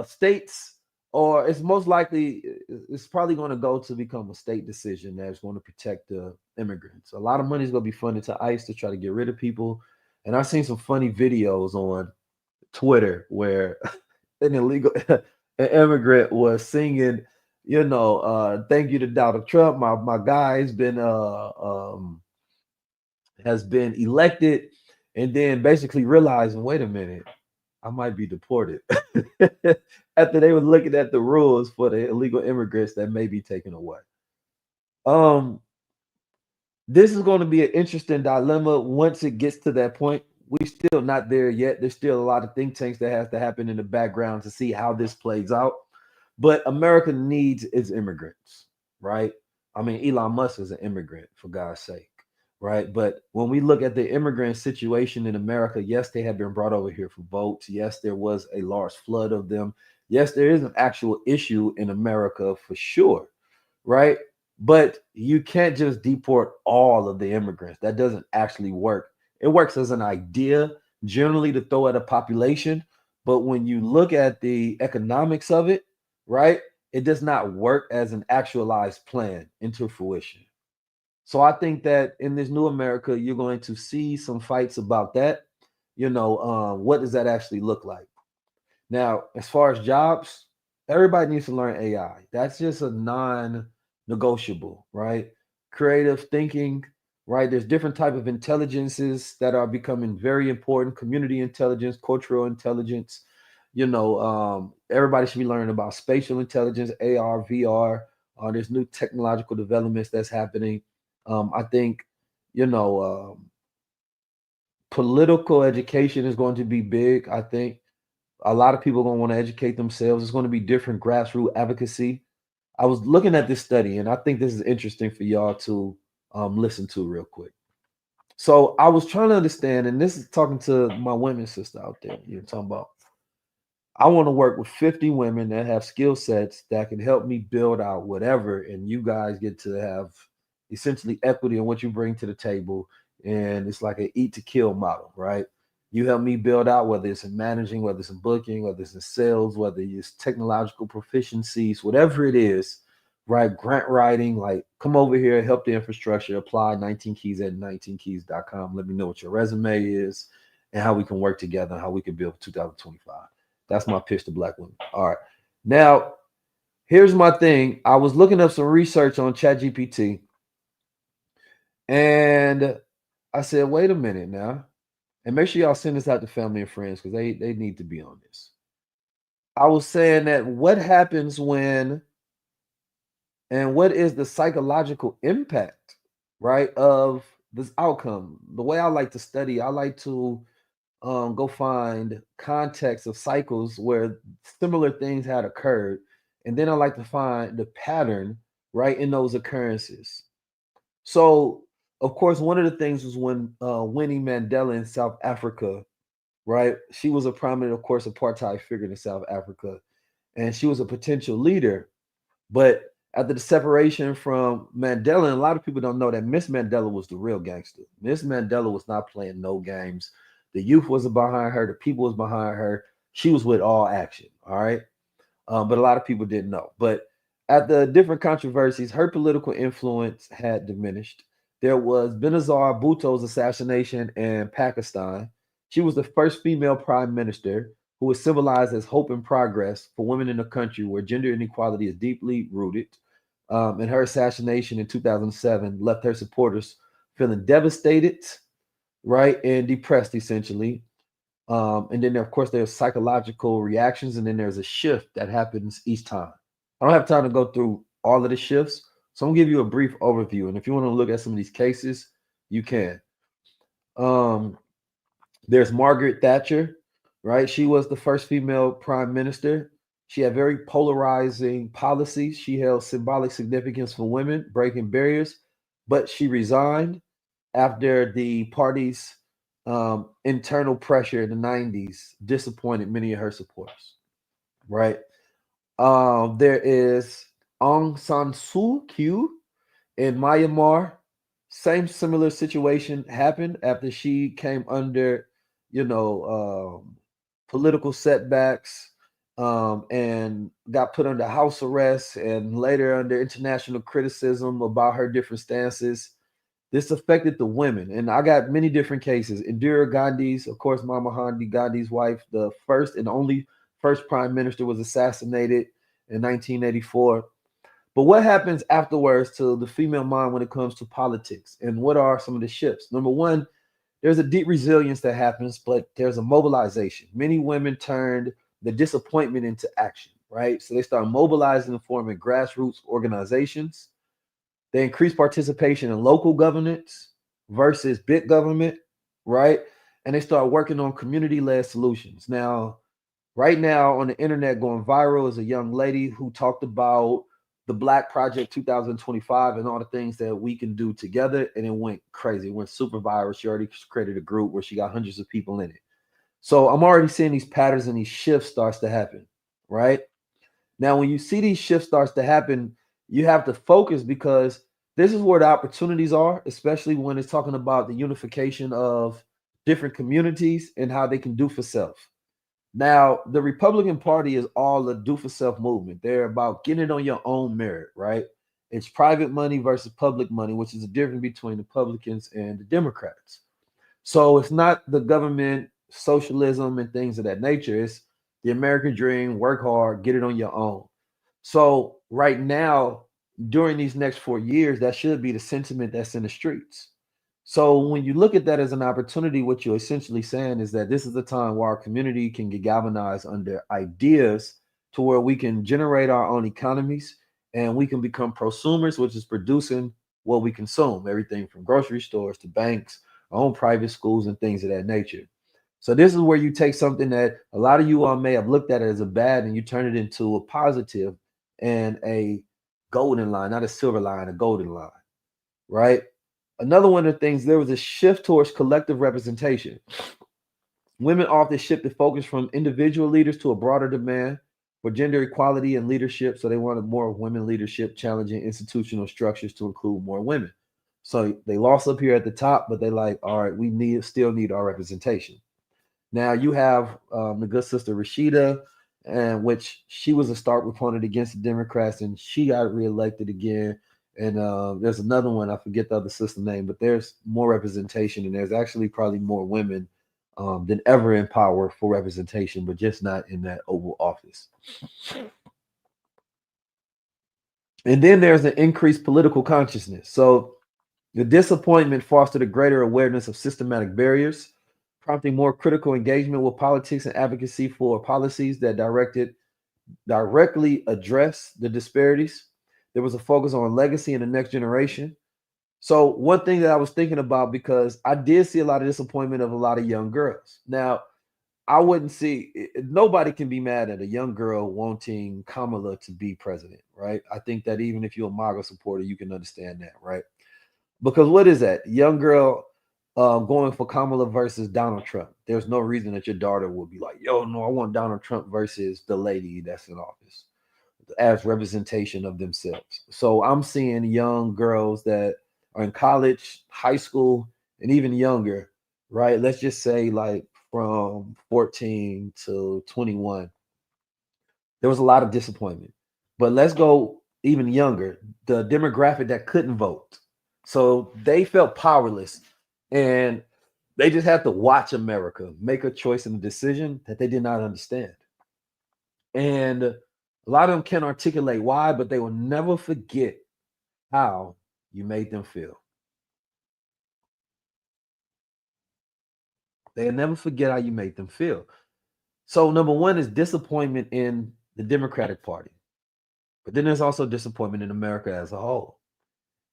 States, or it's most likely, it's probably going to go to become a state decision that's going to protect the immigrants. A lot of money is going to be funded to ICE to try to get rid of people. And I've seen some funny videos on Twitter where an illegal an immigrant was singing, thank you to Donald Trump. My guy has been elected, and then basically realizing, wait a minute, I might be deported. After they were looking at the rules for the illegal immigrants that may be taken away. Um, this is going to be an interesting dilemma once it gets to that point. We're still not there yet. There's still a lot of think tanks that has to happen in the background to see how this plays out. But America needs its immigrants, right? I mean, Elon Musk is an immigrant, for God's sake, right? But when we look at the immigrant situation in America, yes, they have been brought over here for votes. Yes, there was a large flood of them. Yes, there is an actual issue in America for sure, right? But you can't just deport all of the immigrants. That doesn't actually work. It works as an idea, generally to throw at a population. But when you look at the economics of it, right, it does not work as an actualized plan into fruition. So I think that in this new America, you're going to see some fights about that. What does that actually look like? Now, as far as jobs, everybody needs to learn AI. That's just a non-negotiable, right? Creative thinking, right? There's different type of intelligences that are becoming very important. Community intelligence, cultural intelligence. Everybody should be learning about spatial intelligence, AR, VR. There's new technological developments that's happening. I think, you know, political education is going to be big. I think a lot of people are going to want to educate themselves. It's going to be different grassroots advocacy. I was looking at this study, and I think this is interesting for y'all to listen to real quick. So I was trying to understand, and this is talking to my women sister out there. You're talking about, I want to work with 50 women that have skill sets that can help me build out whatever, and you guys get to have essentially equity in what you bring to the table. And it's like an eat to kill model, right? You help me build out, whether it's in managing, whether it's in booking, whether it's in sales, whether it's technological proficiencies, whatever it is, right? Grant writing, like come over here, help the infrastructure, apply 19 keys at 19keys.com. Let me know what your resume is and how we can work together and how we can build for 2025. That's my pitch to black women. All right. Now, here's my thing. I was looking up some research on ChatGPT, and I said, wait a minute now. And make sure y'all send this out to family and friends because they need to be on this. I was saying that what happens when, and what is the psychological impact, right, of this outcome? The way I like to study, I like to go find context of cycles where similar things had occurred, and then I like to find the pattern right in those occurrences. So, of course, one of the things was when Winnie Mandela in South Africa, right? She was a prominent, of course, apartheid figure in South Africa, and she was a potential leader. But after the separation from Mandela, and a lot of people don't know that Miss Mandela was the real gangster. Miss Mandela was not playing no games. The youth was behind her. The people was behind her. She was with all action. All right. But a lot of people didn't know. But at the different controversies, her political influence had diminished. There was Benazir Bhutto's assassination in Pakistan. She was the first female prime minister who was symbolized as hope and progress for women in a country where gender inequality is deeply rooted. And her assassination in 2007 left her supporters feeling devastated, right, and depressed, essentially. And then, of course, there's psychological reactions, and then there's a shift that happens each time. I don't have time to go through all of the shifts, so I'm gonna give you a brief overview. And if you want to look at some of these cases, you can. Um, There's Margaret Thatcher, right? She was the first female prime minister. She had very polarizing policies. She held symbolic significance for women, breaking barriers, but she resigned after the party's internal pressure in the 90s disappointed many of her supporters, right? There is Aung San Suu Kyi in Myanmar. Same similar situation happened after she came under, you know, political setbacks, and got put under house arrest and later under international criticism about her different stances. This affected the women, and I got many different cases. Indira Gandhi's, of course, Mama Gandhi's wife, the first and only first prime minister, was assassinated in 1984. But what happens afterwards to the female mind when it comes to politics? And what are some of the shifts? Number one, there's a deep resilience that happens, but there's a mobilization. Many women turned the disappointment into action, right? So they start mobilizing and forming grassroots organizations. They increase participation in local governance versus big government, right? And they start working on community led solutions. Now, right now on the internet going viral is a young lady who talked about the Black Project 2025 and all the things that we can do together. And it went crazy. It went super viral. She already created a group where she got hundreds of people in it. So I'm already seeing these patterns and these shifts starts to happen, right? Now, when you see these shifts starts to happen, you have to focus because this is where the opportunities are, especially when it's talking about the unification of different communities and how they can do for self. Now, the Republican Party is all the do for self movement. They're about getting it on your own merit, right? It's private money versus public money, which is the difference between the Republicans and the Democrats. So it's not the government, socialism, and things of that nature. It's the American dream, work hard, get it on your own. So right now, during these next 4 years, that should be the sentiment that's in the streets. So when you look at that as an opportunity, what you're essentially saying is that this is the time where our community can get galvanized under ideas to where we can generate our own economies and we can become prosumers, which is producing what we consume, everything from grocery stores to banks, our own private schools, and things of that nature. So this is where you take something that a lot of you all may have looked at it as a bad and you turn it into a positive and a golden line, not a silver line, a golden line, right? Another one of the things, there was a shift towards collective representation. Women often shifted focus from individual leaders to a broader demand for gender equality and leadership. So they wanted more women leadership, challenging institutional structures to include more women. So they lost up here at the top, but they like, all right, we still need our representation. Now you have the good sister Rashida, and which she was a stark proponent against the Democrats, and she got reelected again. And there's another one, I forget the other sister name, but there's more representation, and there's actually probably more women than ever in power for representation, but just not in that Oval Office. And then there's an increased political consciousness. So the disappointment fostered a greater awareness of systematic barriers, prompting more critical engagement with politics and advocacy for policies that directly address the disparities. There was a focus on legacy and the next generation. So one thing that I was thinking about, because I did see a lot of disappointment of a lot of young girls. Now, I wouldn't see nobody can be mad at a young girl wanting Kamala to be president, right? I think that even if you're a MAGA supporter, you can understand that, right? Because what is that? Young girl going for Kamala versus Donald Trump. There's no reason that your daughter would be like, yo, no, I want Donald Trump versus the lady that's in office as representation of themselves. So I'm seeing young girls that are in college, high school, and even younger, right? Let's just say like from 14 to 21. There was a lot of disappointment. But let's go even younger, the demographic that couldn't vote. So they felt powerless and they just had to watch America make a choice and a decision that they did not understand. And a lot of them can articulate why, but they will never forget how you made them feel. They'll never forget how you made them feel. So, number one is disappointment in the Democratic Party, but then there's also disappointment in America as a whole.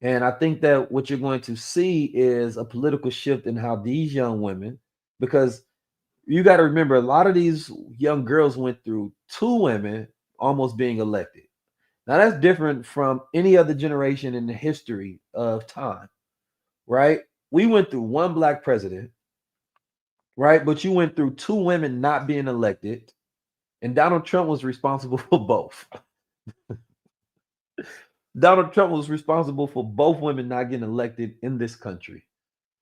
And I think that what you're going to see is a political shift in how these young women because you got to remember a lot of these young girls went through two women almost being elected. Now that's different from any other generation in the history of time, right? We went through one black president, right? But you went through two women not being elected, and Donald Trump was responsible for both. Donald Trump was responsible for both women not getting elected in this country.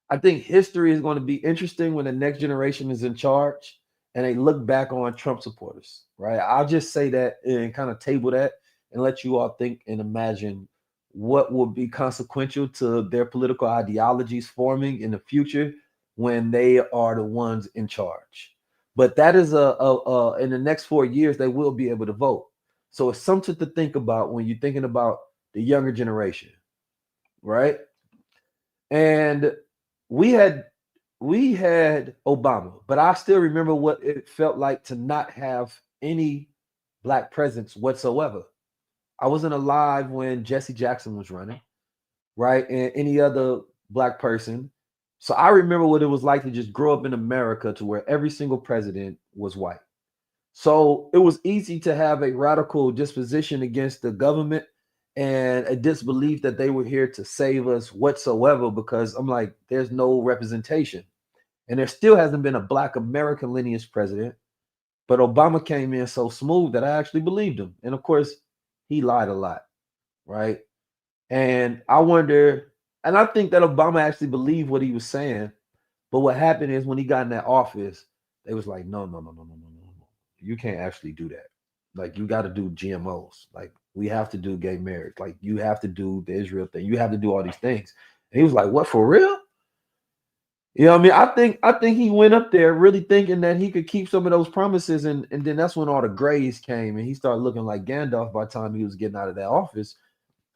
I think history is going to be interesting when the next generation is in charge and they look back on Trump supporters, right? I'll just say that and kind of table that and let you all think and imagine what will be consequential to their political ideologies forming in the future when they are the ones in charge. But that is in the next 4 years, they will be able to vote. So it's something to think about when you're thinking about the younger generation, right? And we had we had Obama, but I still remember what it felt like to not have any black presence whatsoever. I wasn't alive when Jesse Jackson was running, right? And any other black person. So I remember what it was like to just grow up in America to where every single president was white. So it was easy to have a radical disposition against the government and a disbelief that they were here to save us whatsoever because I'm like, there's no representation. And there still hasn't been a black American lineage president. But Obama came in so smooth that I actually believed him. And of course, he lied a lot, right? And I wonder, and I think that Obama actually believed what he was saying. But what happened is when he got in that office, they was like, no, no, no, no, no, no, no, no. You can't actually do that. Like you got to do GMOs. Like we have to do gay marriage. Like you have to do the Israel thing. You have to do all these things. And he was like, what, for real? You know what I mean? I think he went up there really thinking that he could keep some of those promises, and then that's when all the grays came and he started looking like Gandalf by the time he was getting out of that office.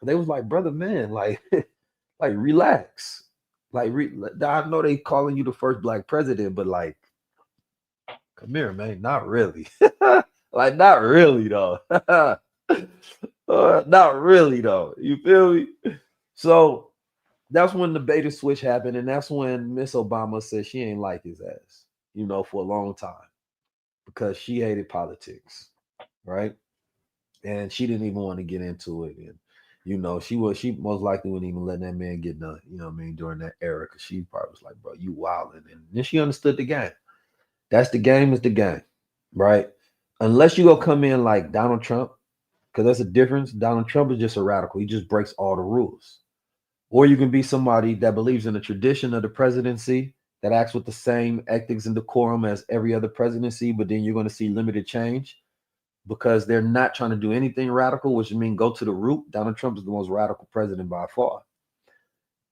They was like, brother, man, like, like relax. Like, I know they calling you the first black president, but like, come here, man. Not really. Like, not really though. Not really though. You feel me? So that's when the beta switch happened, and that's when Miss Obama said she ain't like his ass, for a long time because she hated politics, right? And she didn't even want to get into it, and she most likely wouldn't even let that man get done, what I mean, during that era, because she probably was like, bro, you wilding, and then she understood the game. That's the game is the game, right? Unless you go come in like Donald Trump, because that's a difference. Donald Trump is just a radical. He just breaks all the rules. Or you can be somebody that believes in the tradition of the presidency, that acts with the same ethics and decorum as every other presidency, but then you're going to see limited change because they're not trying to do anything radical, which means go to the root. Donald Trump is the most radical president by far.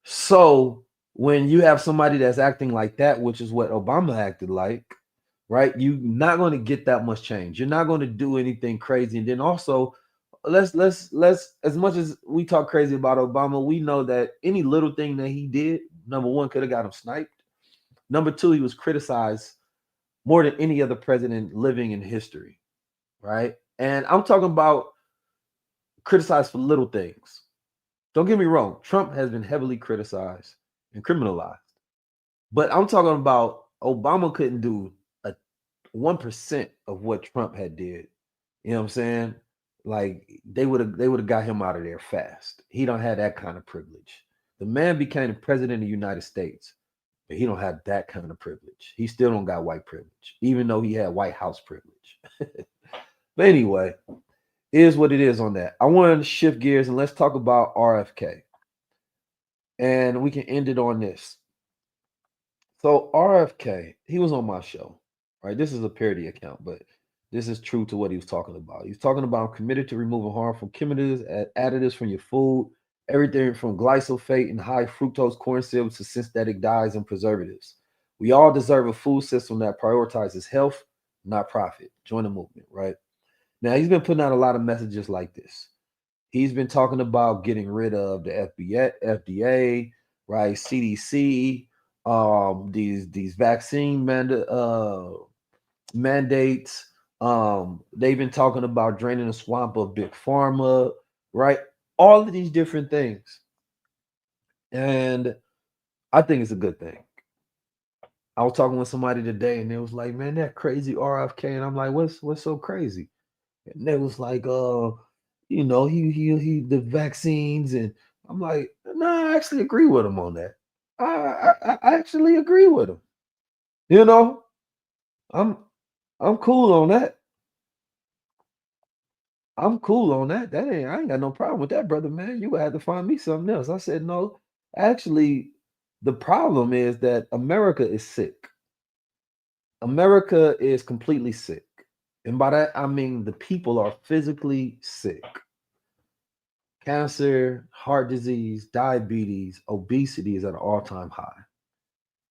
So when you have somebody that's acting like that, which is what Obama acted like, right? You're not going to get that much change. You're not going to do anything crazy. And then also, let's as much as we talk crazy about Obama, we know that any little thing that he did, number one, could have got him sniped. Number two, he was criticized more than any other president living in history, right? And I'm talking about criticized for little things. Don't get me wrong, Trump has been heavily criticized and criminalized. But I'm talking about Obama couldn't do a 1% of what Trump had did. You know what I'm saying? Like they would have got him out of there fast. He don't have that kind of privilege. The man became the president of the United States, but he don't have that kind of privilege. He still don't got white privilege, even though he had White House privilege. But anyway, it is what it is on that. I want to shift gears and let's talk about RFK. And we can end it on this. So RFK, he was on my show, right? This is a parody account, but this is true to what he was talking about. He's talking about I'm committed to removing harmful chemicals, additives from your food, everything from glyphosate and high fructose corn syrup to synthetic dyes and preservatives. We all deserve a food system that prioritizes health, not profit. Join the movement, right? Now he's been putting out a lot of messages like this. He's been talking about getting rid of the FDA, right? CDC, these vaccine mandates. They've been talking about draining the swamp of big pharma, right? All of these different things, and I think it's a good thing. I was talking with somebody today, and they was like, "Man, that crazy RFK," and I'm like, "What's so crazy?" And they was like, he the vaccines," and I'm like, "No, I actually agree with him on that. I actually agree with him. You know, I'm I'm cool on that. I'm cool on that. I ain't got no problem with that, brother, man. You would have to find me something else." I said, "No, actually, the problem is that America is sick. America is completely sick. And by that, I mean the people are physically sick. Cancer, heart disease, diabetes, obesity is at an all-time high,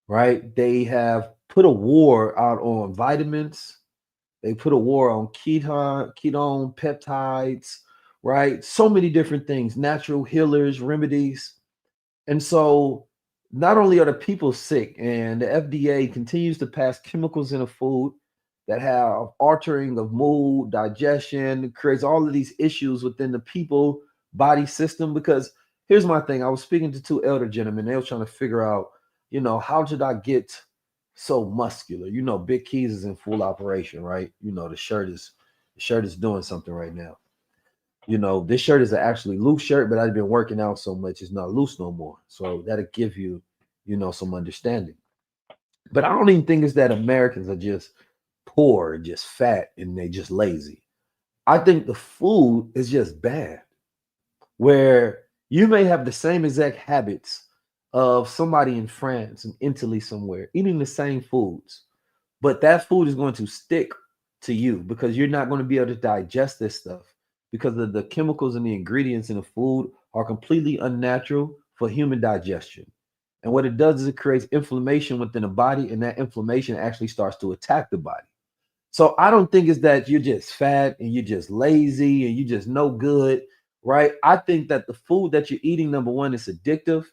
right? They have put a war out on vitamins. They put a war on ketone peptides, right? So many different things, natural healers, remedies. And so not only are the people sick, and the FDA continues to pass chemicals in a food that have altering of mood, digestion, creates all of these issues within the people body system. Because here's my thing. I was speaking to two elder gentlemen. They were trying to figure out, how should I get so muscular? Big Keys is in full operation, right? The shirt is doing something right now. This shirt is an actually loose shirt, but I've been working out so much it's not loose no more. So that'll give you, some understanding. But I don't even think it's that Americans are just poor, just fat, and they just lazy. I think the food is just bad. Where you may have the same exact habits of somebody in France and Italy somewhere eating the same foods, but that food is going to stick to you because you're not going to be able to digest this stuff because of the chemicals and the ingredients in the food are completely unnatural for human digestion. And what it does is it creates inflammation within the body, and that inflammation actually starts to attack the body. So I don't think it's that you're just fat and you're just lazy and you just no good, right? I think that the food that you're eating, number one, is addictive.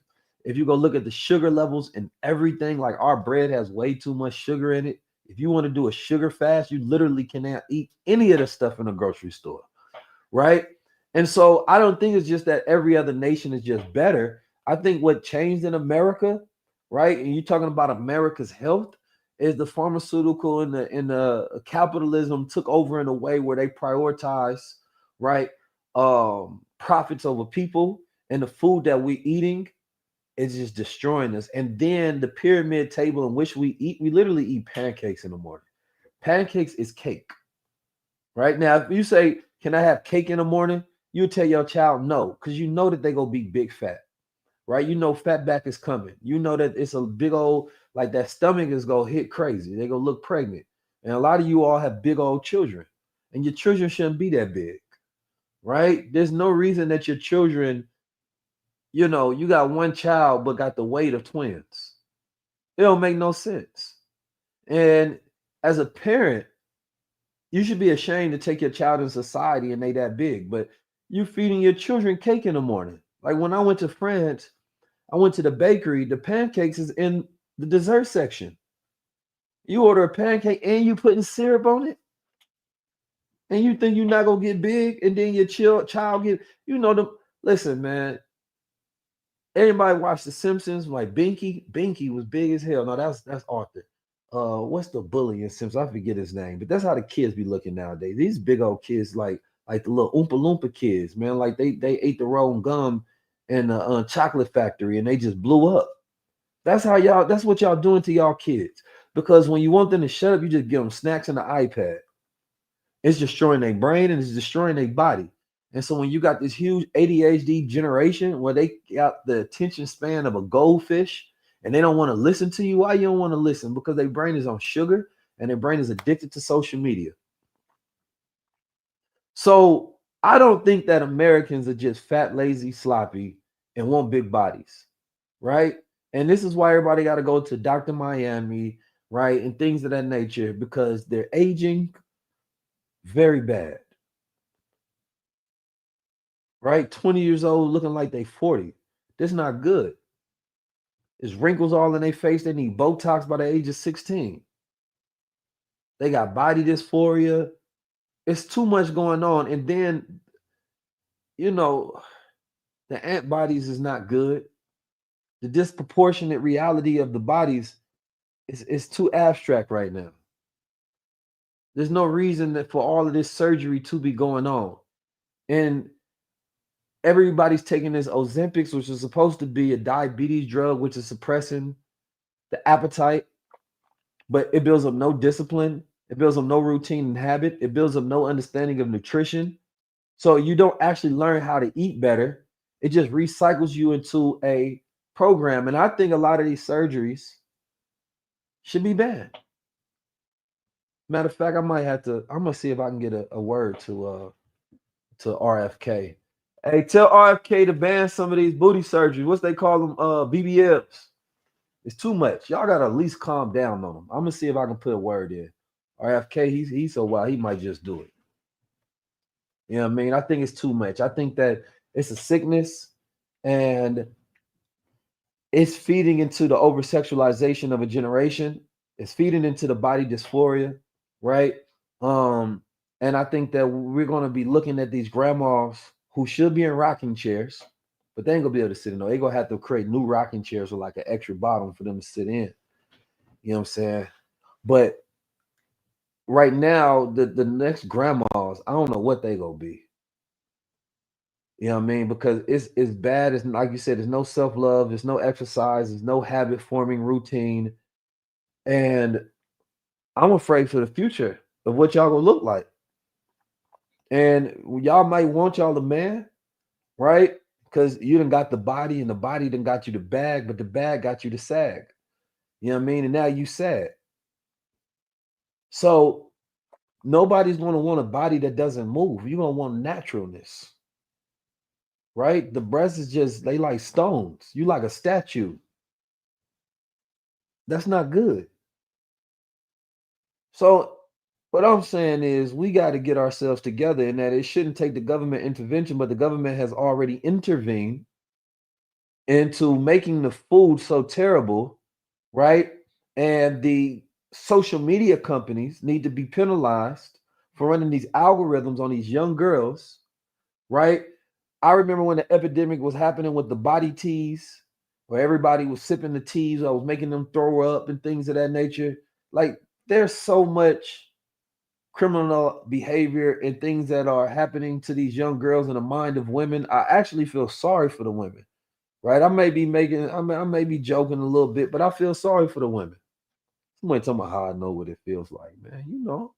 If you go look at the sugar levels and everything, like our bread has way too much sugar in it. If you want to do a sugar fast, you literally cannot eat any of the stuff in a grocery store, right? And so I don't think it's just that every other nation is just better. I think what changed in America, right? And you're talking about America's health, is the pharmaceutical and the capitalism took over in a way where they prioritize, right, profits over people, and the food that we're eating is just destroying us. And then the pyramid table in which we eat, we literally eat pancakes in the morning. Pancakes is cake. Right now, if you say, "Can I have cake in the morning?" You tell your child no, because you know that they're gonna be big fat, right? Fat back is coming. You know that it's a big old, like, that stomach is gonna hit crazy. They're gonna look pregnant. And a lot of you all have big old children, and your children shouldn't be that big, right? There's no reason that your children, you got one child but got the weight of twins. It don't make no sense. And as a parent, you should be ashamed to take your child in society and they that big, but you feeding your children cake in the morning. Like when I went to France, I went to the bakery, the pancakes is in the dessert section. You order a pancake and you putting syrup on it, and you think you're not gonna get big, and then your child get, the listen, man. Everybody watch The Simpsons, like Binky. Binky was big as hell. No, that's Arthur. What's the bully in Simpsons? I forget his name, but that's how the kids be looking nowadays. These big old kids, like the little Oompa Loompa kids, man. Like they ate the wrong gum in the chocolate factory and they just blew up. That's how y'all. That's what y'all doing to y'all kids. Because when you want them to shut up, you just give them snacks and the iPad. It's destroying their brain and it's destroying their body. And so when you got this huge ADHD generation where they got the attention span of a goldfish and they don't want to listen to you, why you don't want to listen? Because their brain is on sugar and their brain is addicted to social media. So I don't think that Americans are just fat, lazy, sloppy, and want big bodies, right? And this is why everybody got to go to Dr. Miami, right? And things of that nature because they're aging very bad. Right? 20 years old looking like they 40. That's not good. There's wrinkles all in their face. They need Botox by the age of 16. They got body dysphoria. It's too much going on. And then, you know, the antibodies is not good. The disproportionate reality of the bodies it's too abstract right now. There's no reason that for all of this surgery to be going on. And everybody's taking this Ozempics, which is supposed to be a diabetes drug, which is suppressing the appetite, but it builds up no discipline. It builds up no routine and habit. It builds up no understanding of nutrition. So you don't actually learn how to eat better. It just recycles you into a program. And I think a lot of these surgeries should be banned. Matter of fact, I'm gonna see if I can get a word to RFK. Hey, tell RFK to ban some of these booty surgeries. What's they call them? BBLs. It's too much. Y'all gotta at least calm down on them. I'm gonna see if I can put a word in. RFK, he's so wild, he might just do it. You know what I mean? I think it's too much. I think that it's a sickness and it's feeding into the oversexualization of a generation. It's feeding into the body dysphoria, right? And I think that we're going to be looking at these grandmas who should be in rocking chairs, but they ain't gonna be able to sit in. They're gonna have to create new rocking chairs with like an extra bottom for them to sit in. You know what I'm saying? But right now, the next grandmas, I don't know what they gonna be. You know what I mean? Because it's bad. It's like you said, there's no self-love, there's no exercise, there's no habit forming routine. And I'm afraid for the future of what y'all gonna look like. And y'all might want y'all the man, right? Because you done got the body, and the body done got you the bag, but the bag got you the sag. You know what I mean? And now you sad. So nobody's gonna want a body that doesn't move. You're gonna want naturalness. Right? The breasts is just they like stones. You like a statue. That's not good. So what I'm saying is we got to get ourselves together in that it shouldn't take the government intervention, but the government has already intervened into making the food so terrible, right? And the social media companies need to be penalized for running these algorithms on these young girls, right? I remember when the epidemic was happening with the body teas, where everybody was sipping the teas, I was making them throw up and things of that nature. Like there's so much criminal behavior and things that are happening to these young girls in the mind of women. I actually feel sorry for the women, right? I may be joking a little bit, but I feel sorry for the women. Somebody talking about how I know what it feels like, man. You know,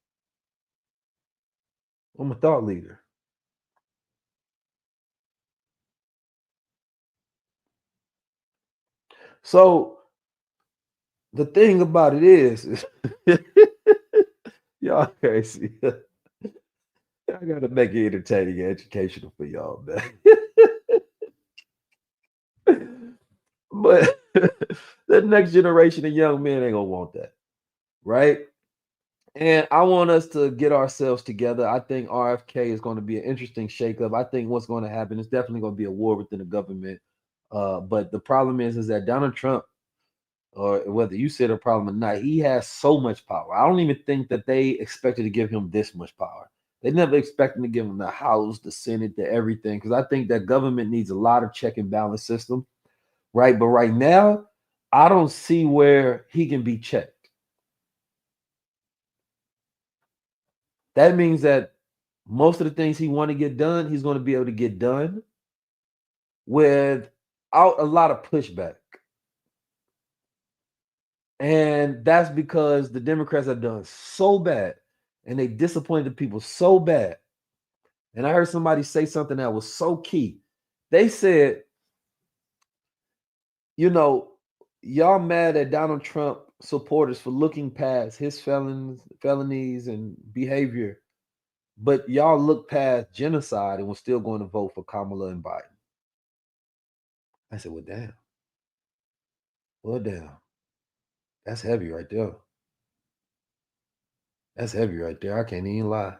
I'm a thought leader. So the thing about it is y'all crazy. I gotta make it entertaining and educational for y'all, man. But the next generation of young men ain't gonna want that, right? And I want us to get ourselves together. I think RFK is going to be an interesting shakeup. I think what's going to happen is definitely going to be a war within the government. But the problem is that Donald Trump, or whether you said a problem or not, he has so much power. I don't even think that they expected to give him this much power. They never expected to give him the House, the Senate, the everything, because I think that government needs a lot of check and balance system, right? But right now, I don't see where he can be checked. That means that most of the things he want to get done, he's going to be able to get done without a lot of pushback. And that's because the Democrats have done so bad and they disappointed the people so bad. And I heard somebody say something that was so key. They said, you know, y'all mad at Donald Trump supporters for looking past his felonies and behavior, but y'all look past genocide and was still going to vote for Kamala and Biden. I said, well, damn. Well, damn. That's heavy right there. That's heavy right there. I can't even lie.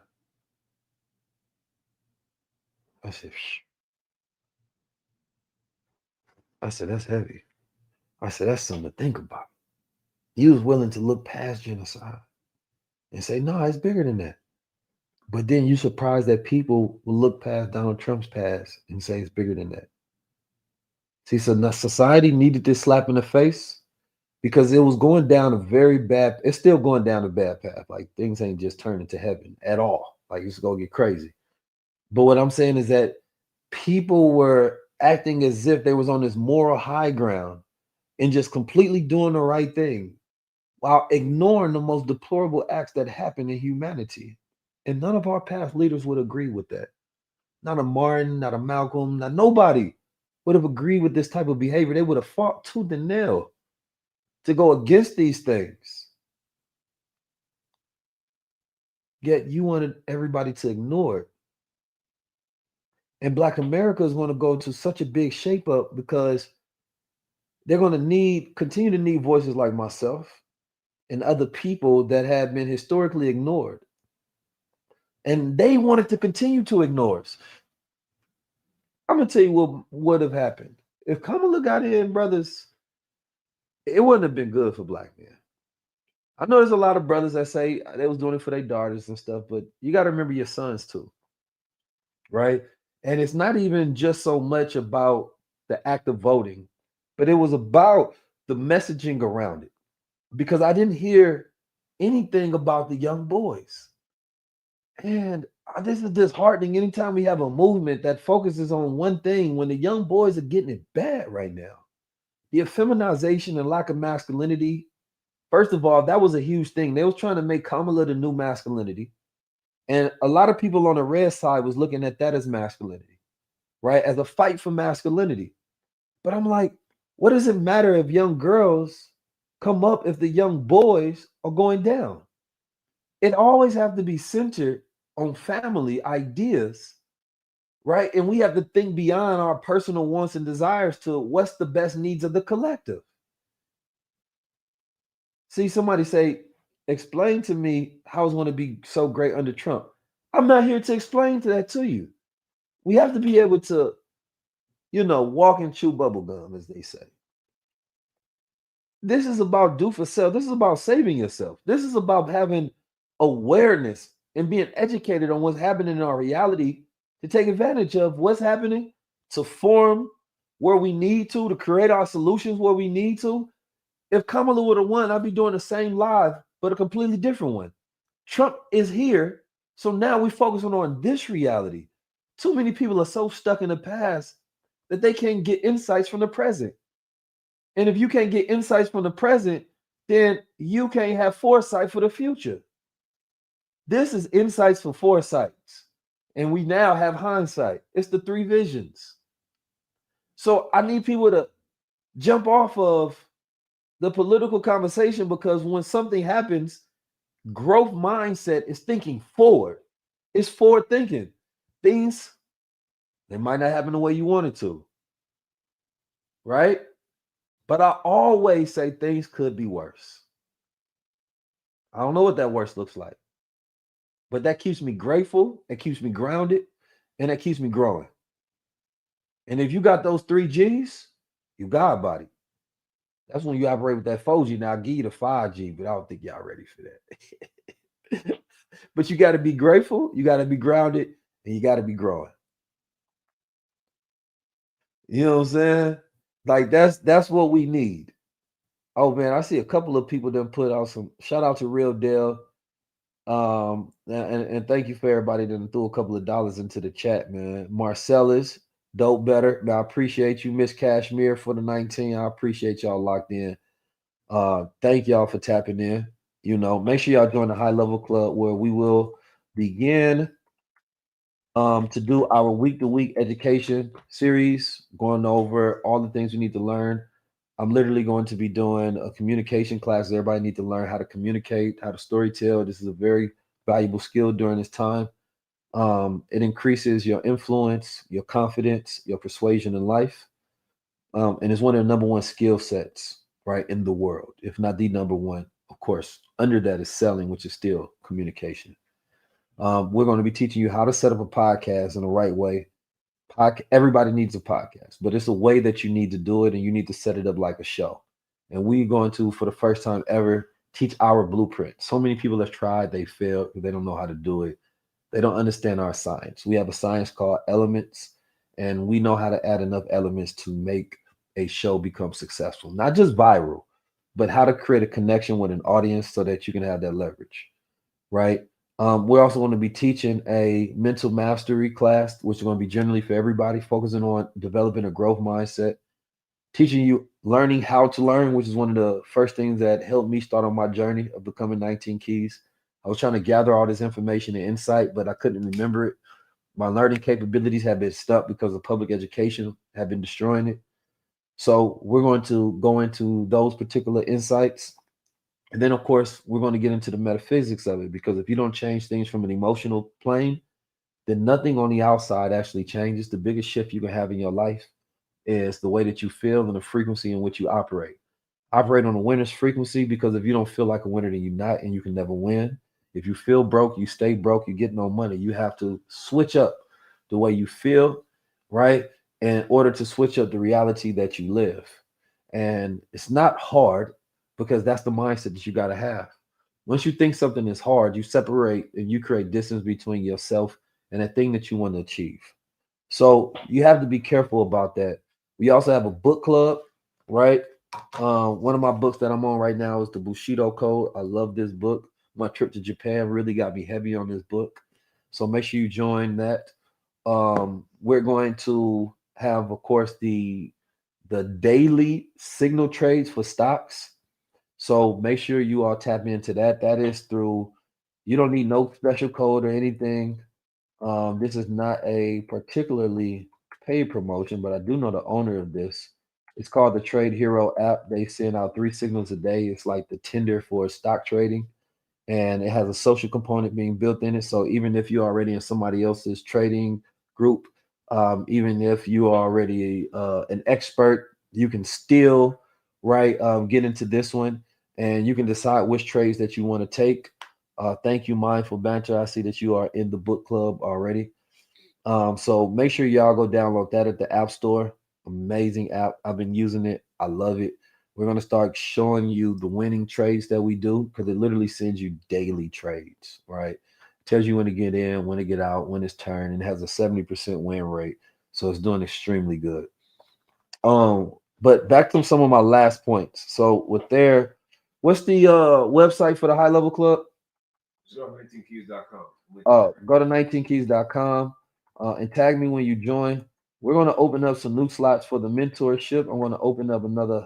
I said, that's heavy. I said, that's something to think about. You was willing to look past genocide and say, no, it's bigger than that. But then you surprised that people will look past Donald Trump's past and say it's bigger than that. See, so now society needed this slap in the face. because it was going down a very bad, it's still going down a bad path. Like things ain't just turning to heaven at all. Like it's gonna get crazy. But what I'm saying is that people were acting as if they was on this moral high ground and just completely doing the right thing while ignoring the most deplorable acts that happen in humanity. And none of our past leaders would agree with that. Not a Martin, not a Malcolm, not nobody would have agreed with this type of behavior. They would have fought tooth and nail to go against these things. Yet you wanted everybody to ignore it. And Black America is going to go to such a big shape up because they're going to continue to need voices like myself and other people that have been historically ignored. And they wanted to continue to ignore us. I'm going to tell you what would have happened. If Kamala got in, brothers, it wouldn't have been good for Black men. I know there's a lot of brothers that say they was doing it for their daughters and stuff, but you got to remember your sons too, right? And it's not even just so much about the act of voting, but it was about the messaging around it. Because I didn't hear anything about the young boys. And this is disheartening anytime we have a movement that focuses on one thing when the young boys are getting it bad right now. The effeminization and lack of masculinity. First of all, that was a huge thing. They was trying to make Kamala the new masculinity. And a lot of people on the red side was looking at that as masculinity, right? As a fight for masculinity. But I'm like, what does it matter if young girls come up if the young boys are going down? It always have to be centered on family ideas, right? And we have to think beyond our personal wants and desires to what's the best needs of the collective. See, somebody say, explain to me how it's going to be so great under Trump. I'm not here to explain that to you. We have to be able to, walk and chew bubble gum, as they say. This is about do for self. This is about saving yourself. This is about having awareness and being educated on what's happening in our reality to take advantage of what's happening, to form where we need to create our solutions where we need to. If Kamala would have won, I'd be doing the same live, but a completely different one. Trump is here, so now we're focusing on this reality. Too many people are so stuck in the past that they can't get insights from the present. And if you can't get insights from the present, then you can't have foresight for the future. This is insights for foresights. And we now have hindsight. It's the three visions. So I need people to jump off of the political conversation because when something happens, growth mindset is thinking forward. It's forward thinking. Things, they might not happen the way you want it to. Right? But I always say things could be worse. I don't know what that worse looks like. But that keeps me grateful, it keeps me grounded, and it keeps me growing. And if you got those 3 Gs, you God body. That's when you operate with that 4G. Now I'll give you the 5G, but I don't think y'all ready for that. But you got to be grateful, you got to be grounded, and you got to be growing. You know what I'm saying? Like that's what we need. Oh man, I see a couple of people that put out some shout out to Real Dale. And thank you for everybody that threw a couple of dollars into the chat, man. Marcellus, dope better. I appreciate you, Miss Cashmere, for the 19. I appreciate y'all locked in. Thank y'all for tapping in. Make sure y'all join the High Level Club where we will begin to do our week-to-week education series, going over all the things we need to learn. I'm literally going to be doing a communication class. Everybody needs to learn how to communicate, how to storytell. This is a very valuable skill during this time. It increases your influence, your confidence, your persuasion in life. And it's one of the number one skill sets, right, in the world, if not the number one. Of course, under that is selling, which is still communication. We're going to be teaching you how to set up a podcast in the right way. Everybody needs a podcast, but it's a way that you need to do it, and you need to set it up like a show. And we're going to, for the first time ever, teach our blueprint. So many people have tried, they failed, they don't know how to do it. They don't understand our science. We have a science called elements, and we know how to add enough elements to make a show become successful, not just viral, but how to create a connection with an audience so that you can have that leverage, right? We're also going to be teaching a mental mastery class, which is going to be generally for everybody, focusing on developing a growth mindset, teaching you learning how to learn, which is one of the first things that helped me start on my journey of becoming 19 Keys. I was trying to gather all this information and insight, but I couldn't remember it. My learning capabilities have been stuck because of public education have been destroying it. So we're going to go into those particular insights. And then, of course, we're going to get into the metaphysics of it, because if you don't change things from an emotional plane, then nothing on the outside actually changes. The biggest shift you can have in your life is the way that you feel and the frequency in which you operate. Operate on a winner's frequency, because if you don't feel like a winner, then you're not, and you can never win. If you feel broke, you stay broke, you get no money. You have to switch up the way you feel, right? In order to switch up the reality that you live. And it's not hard, because that's the mindset that you got to have. Once you think something is hard, you separate and you create distance between yourself and the thing that you want to achieve. So you have to be careful about that. We also have a book club, right? One of my books that I'm on right now is the Bushido Code. I love this book. My trip to Japan really got me heavy on this book. So make sure you join that. We're going to have, of course, the daily signal trades for stocks. So make sure you all tap into that. That is through, you don't need no special code or anything. This is not a particularly paid promotion, but I do know the owner of this. It's called the Trade Hero app. They send out 3 signals a day. It's like the Tinder for stock trading, and it has a social component being built in it. So even if you're already in somebody else's trading group, even if you are already an expert, you can still get into this one, and you can decide which trades that you want to take. Thank you, Mindful Banter. I see that you are in the book club already. So make sure y'all go download that at the App Store. Amazing app. I've been using it. I love it. We're going to start showing you the winning trades that we do, because it literally sends you daily trades, right? Tells you when to get in, when to get out, when it's turned, and it has a 70% win rate. So it's doing extremely good. But back to some of my last points. So with there, what's the website for the High Level Club? Go to 19keys.com. Go to 19keys.com and tag me when you join. We're going to open up some new slots for the mentorship. I'm going to open up another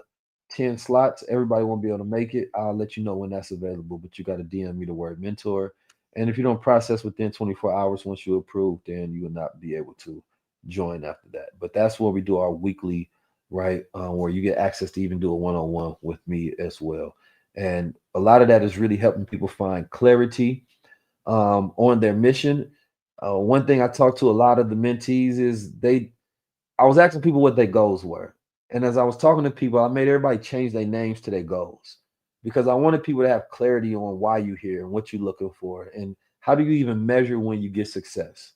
10 slots. Everybody won't be able to make it. I'll let you know when that's available, but you got to DM me the word mentor. And if you don't process within 24 hours once you approve, then you will not be able to join after that. But that's where we do our weekly, right? Where you get access to even do a one-on-one with me as well. And a lot of that is really helping people find clarity on their mission. One thing I talked to a lot of the mentees is I was asking people what their goals were. And as I was talking to people, I made everybody change their names to their goals, because I wanted people to have clarity on why you're here and what you're looking for and how do you even measure when you get success,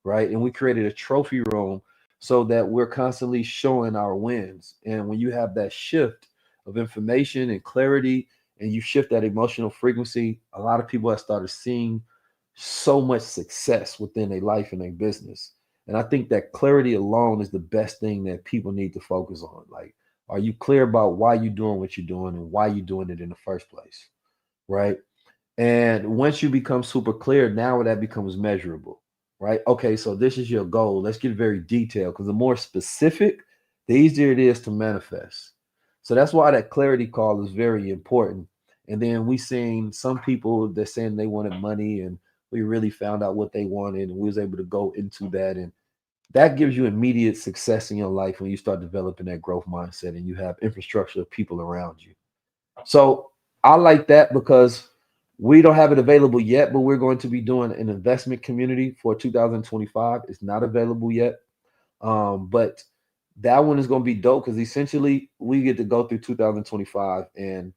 right? And we created a trophy room so that we're constantly showing our wins. And when you have that shift of information and clarity and you shift that emotional frequency, a lot of people have started seeing so much success within their life and their business. And I think that clarity alone is the best thing that people need to focus on. Like, are you clear about why you're doing what you're doing and why you're doing it in the first place? Right. And once you become super clear, now that becomes measurable. Right. Okay. So this is your goal. Let's get very detailed, because the more specific, the easier it is to manifest. So that's why that clarity call is very important. And then we seen some people that saying they wanted money, and we really found out what they wanted, and we was able to go into that, and that gives you immediate success in your life when you start developing that growth mindset and you have infrastructure of people around you. So I like that, because we don't have it available yet, but we're going to be doing an investment community for 2025. It's not available yet. But that one is going to be dope, because essentially we get to go through 2025 and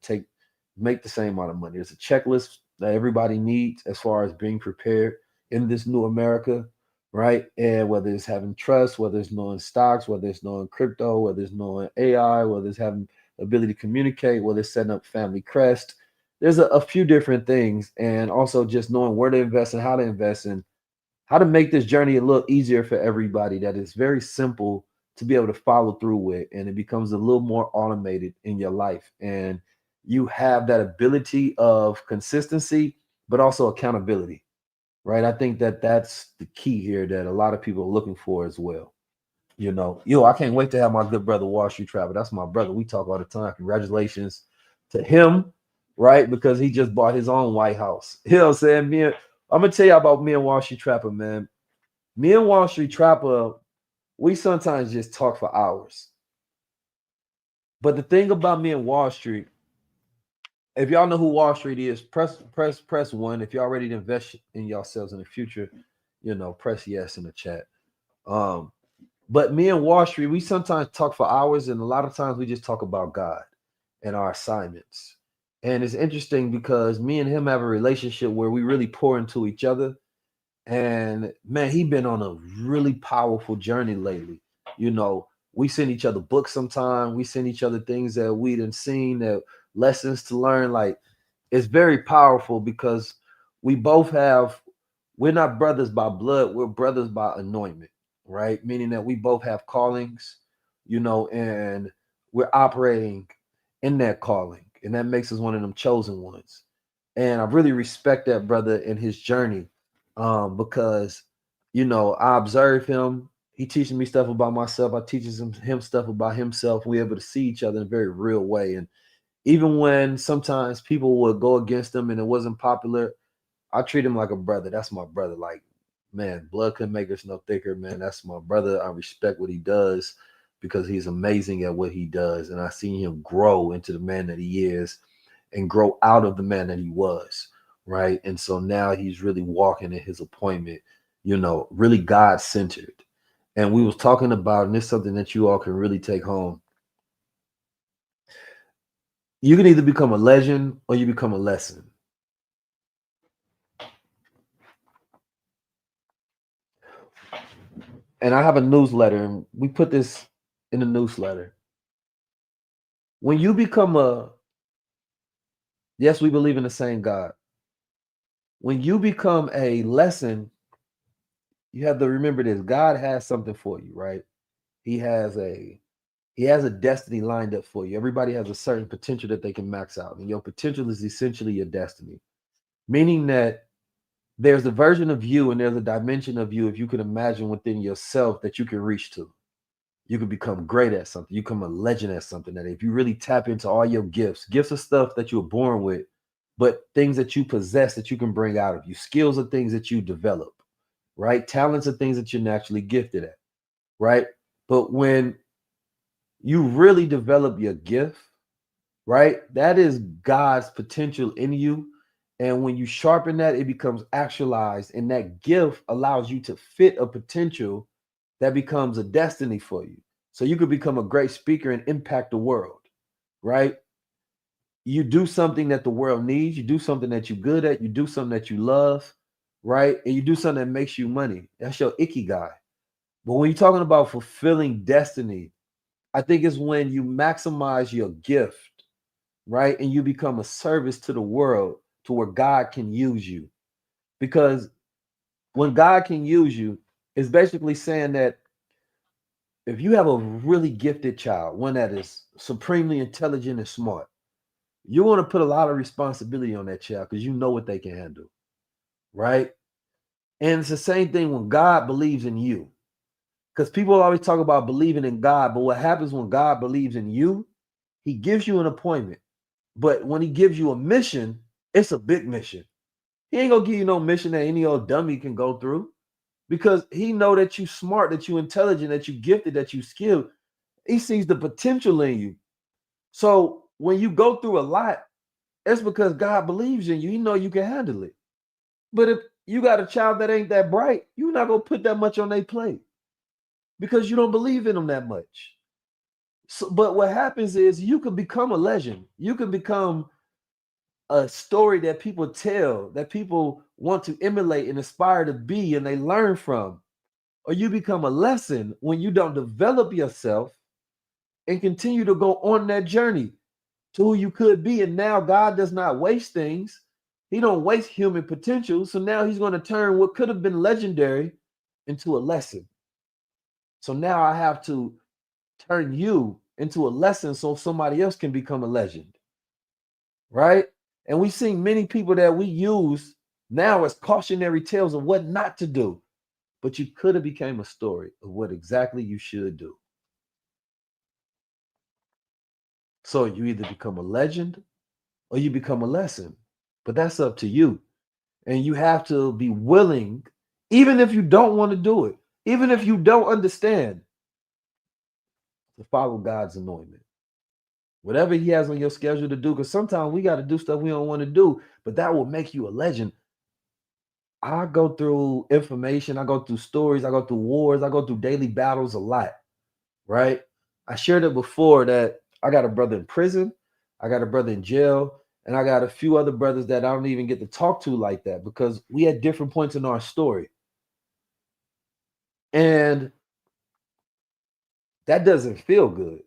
make the same amount of money. There's a checklist that everybody needs as far as being prepared in this new America, right? And whether it's having trust, whether it's knowing stocks, whether it's knowing crypto, whether it's knowing AI, whether it's having ability to communicate, whether it's setting up family crest. There's a few different things, and also just knowing where to invest and how to invest, and how to make this journey a little easier for everybody, that is very simple to be able to follow through with, and it becomes a little more automated in your life. And you have that ability of consistency, but also accountability, right? I think that that's the key here that a lot of people are looking for as well. I can't wait to have my good brother Wall Street Travel. That's my brother. We talk all the time. Congratulations to him, right? Because he just bought his own White House. You know what I'm saying? I'm gonna tell you about me and Wall Street Trapper, man. Me and Wall Street Trapper, we sometimes just talk for hours. But the thing about me and Wall Street, if y'all know who Wall Street is, press one. If y'all ready to invest in yourselves in the future, press yes in the chat. But me and Wall Street, we sometimes talk for hours, and a lot of times we just talk about God and our assignments. And it's interesting because me and him have a relationship where we really pour into each other. And man, he been on a really powerful journey lately. We send each other books sometimes. We send each other things that we done seen, that lessons to learn. Like, it's very powerful because we both have, we're not brothers by blood, we're brothers by anointment, right? Meaning that we both have callings, and we're operating in that calling. And that makes us one of them chosen ones. And I really respect that brother in his journey, because I observe him. He teaching me stuff about myself. I teaches him stuff about himself. We're able to see each other in a very real way. And even when sometimes people would go against him and it wasn't popular, I treat him like a brother. That's my brother. Like, man, blood couldn't make us no thicker, man. That's my brother. I respect what he does because he's amazing at what he does. And I seen him grow into the man that he is and grow out of the man that he was, right? And so now he's really walking in his appointment, really God-centered. And we was talking about, and it's something that you all can really take home. You can either become a legend or you become a lesson. And I have a newsletter, and we put this in the newsletter. When you become yes, we believe in the same God. When you become a lesson, you have to remember this. God has something for you, right? He has a destiny lined up for you. Everybody has a certain potential that they can max out. And your potential is essentially your destiny. Meaning that there's a version of you and there's a dimension of you, if you can imagine within yourself, that you can reach to. You can become great at something. You become a legend at something. That if you really tap into all your gifts are stuff that you were born with, but things that you possess that you can bring out of you. Skills are things that you develop, right? Talents are things that you're naturally gifted at, right? But when you really develop your gift, right? That is God's potential in you. And when you sharpen that, it becomes actualized. And that gift allows you to fit a potential that becomes a destiny for you. So you could become a great speaker and impact the world, right? You do something that the world needs. You do something that you're good at. You do something that you love, right? And you do something that makes you money. That's your ikigai. But when you're talking about fulfilling destiny, I think it's when you maximize your gift, right? And you become a service to the world to where God can use you. Because when God can use you, it's basically saying that if you have a really gifted child, one that is supremely intelligent and smart, you want to put a lot of responsibility on that child because you know what they can handle, right? And it's the same thing when God believes in you. Because people always talk about believing in God, but what happens when God believes in you, he gives you an appointment. But when he gives you a mission, it's a big mission. He ain't gonna give you no mission that any old dummy can go through because he know that you smart, that you intelligent, that you gifted, that you skilled. He sees the potential in you. So when you go through a lot, it's because God believes in you. He know you can handle it. But if you got a child that ain't that bright, you're not gonna put that much on their plate because you don't believe in them that much. So, but what happens is you can become a legend. You can become a story that people tell, that people want to emulate and aspire to be, and they learn from. Or you become a lesson when you don't develop yourself and continue to go on that journey to who you could be. And now God does not waste things. He don't waste human potential. So now he's going to turn what could have been legendary into a lesson. So now I have to turn you into a lesson so somebody else can become a legend. right? And we've seen many people that we use now as cautionary tales of what not to do. But you could have became a story of what exactly you should do. So you either become a legend or you become a lesson. But that's up to you. And you have to be willing, even if you don't want to do it, even if you don't understand, to follow God's anointment. Whatever he has on your schedule to do, because sometimes we got to do stuff we don't want to do, but that will make you a legend. I go through information, I go through stories, I go through wars, I go through daily battles a lot, right? I shared it before that I got a brother in prison, I got a brother in jail, and I got a few other brothers that I don't even get to talk to like that because we had different points in our story. And that doesn't feel good.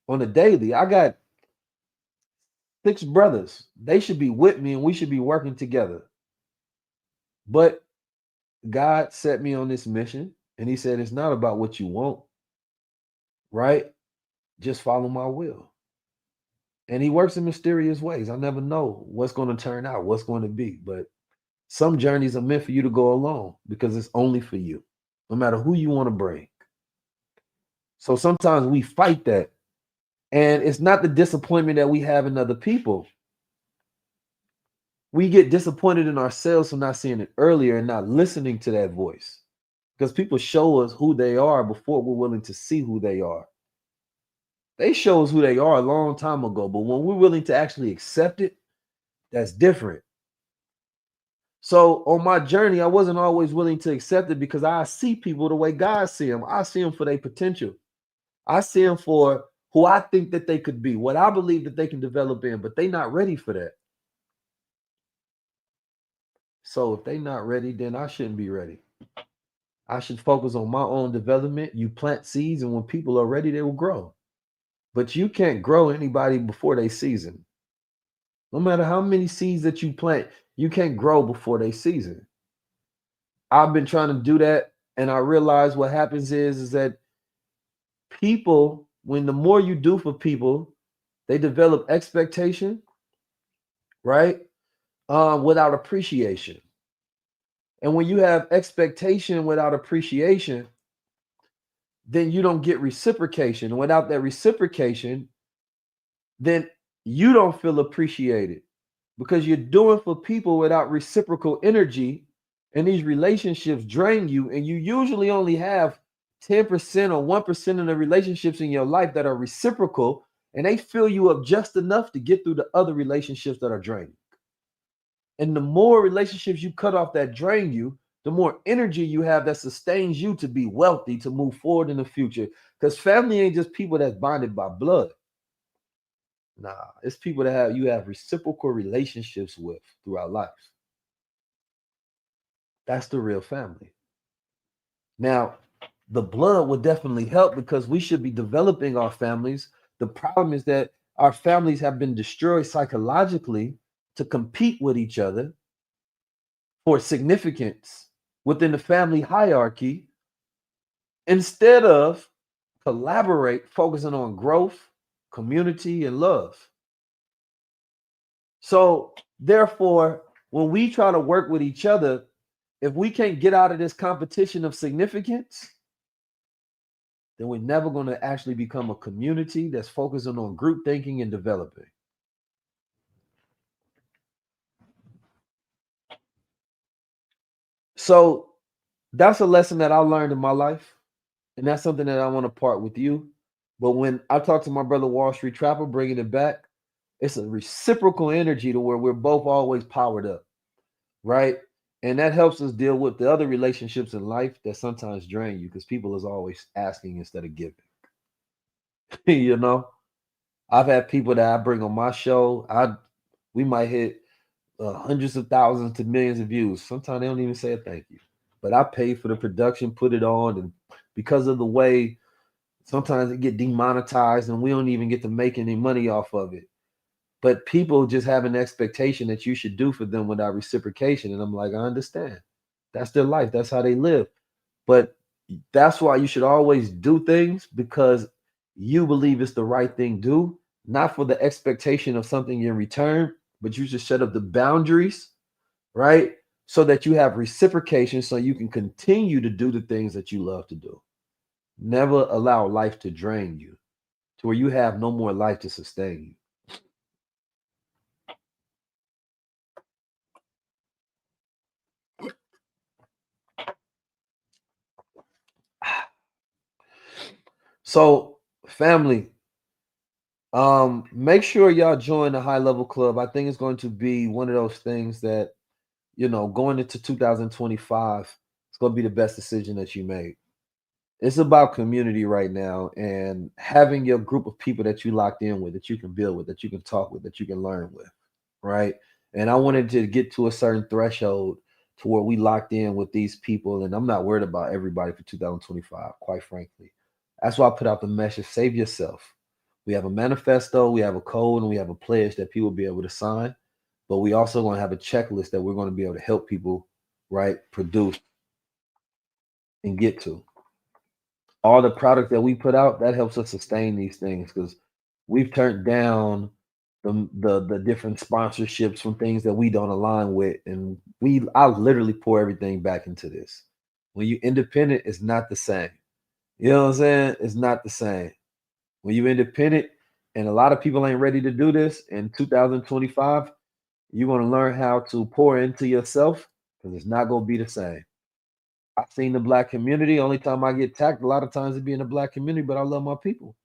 On the daily, I got 6 brothers. They should be with me and we should be working together. But God set me on this mission and he said, it's not about what you want, right? Just follow my will. And he works in mysterious ways. I never know what's going to turn out, what's going to be. But some journeys are meant for you to go alone because it's only for you, no matter who you want to bring. So sometimes we fight that. And it's not the disappointment that we have in other people. We get disappointed in ourselves for not seeing it earlier and not listening to that voice. Because people show us who they are before we're willing to see who they are. They show us who they are a long time ago, but when we're willing to actually accept it, that's different. So on my journey, I wasn't always willing to accept it because I see people the way God see them. I see them for their potential. I see them for who I think that they could be, what I believe that they can develop in, but they're not ready for that. So if they're not ready, then I shouldn't be ready. I should focus on my own development. You plant seeds, and when people are ready, they will grow. But you can't grow anybody before they season. No matter how many seeds that you plant, you can't grow before they season. I've been trying to do that, and I realize what happens is that people, when the more you do for people, they develop expectation, right? Without appreciation. And when you have expectation without appreciation, then you don't get reciprocation. And without that reciprocation, then you don't feel appreciated because you're doing for people without reciprocal energy. And these relationships drain you. And you usually only have 10% or 1% of the relationships in your life that are reciprocal. And they fill you up just enough to get through the other relationships that are draining. And the more relationships you cut off that drain you, the more energy you have that sustains you to be wealthy, to move forward in the future. Because family ain't just people that's bonded by blood. Nah, it's people that you have reciprocal relationships with throughout life. That's the real family. Now, the blood would definitely help because we should be developing our families. The problem is that our families have been destroyed psychologically to compete with each other for significance within the family hierarchy instead of collaborate, focusing on growth, community, and love. So, therefore, when we try to work with each other, if we can't get out of this competition of significance, then we're never going to actually become a community that's focusing on group thinking and developing. So, that's a lesson that I learned in my life. And that's something that I want to part with you. But when I talk to my brother Wall Street Trapper, bringing it back, it's a reciprocal energy to where we're both always powered up, right? And that helps us deal with the other relationships in life that sometimes drain you because people is always asking instead of giving. You know, I've had people that I bring on my show. We might hit hundreds of thousands to millions of views. Sometimes they don't even say a thank you, but I pay for the production, put it on, and because of the way sometimes it get demonetized and we don't even get to make any money off of it. But people just have an expectation that you should do for them without reciprocation. And I'm like, I understand. That's their life. That's how they live. But that's why you should always do things because you believe it's the right thing to do not for the expectation of something in return, but you should set up the boundaries, right? So that you have reciprocation so you can continue to do the things that you love to do. Never allow life to drain you to where you have no more life to sustain you. So, family, make sure y'all join the High Level Club. I think it's going to be one of those things that, going into 2025, it's going to be the best decision that you made. It's about community right now and having your group of people that you locked in with, that you can build with, that you can talk with, that you can learn with, right? And I wanted to get to a certain threshold to where we locked in with these people. And I'm not worried about everybody for 2025, quite frankly. That's why I put out the message, save yourself. We have a manifesto, we have a code, and we have a pledge that people will be able to sign. But we also going to have a checklist that we're going to be able to help people, right, produce and get to. All the product that we put out that helps us sustain these things because we've turned down the different sponsorships from things that we don't align with, and I literally pour everything back into this. When you independent, it's not the same. You know what I'm saying? It's not the same. When you independent, and a lot of people ain't ready to do this in 2025, you're gonna learn how to pour into yourself because it's not gonna be the same. I've seen the black community. Only time I get attacked, a lot of times it be in the black community, but I love my people.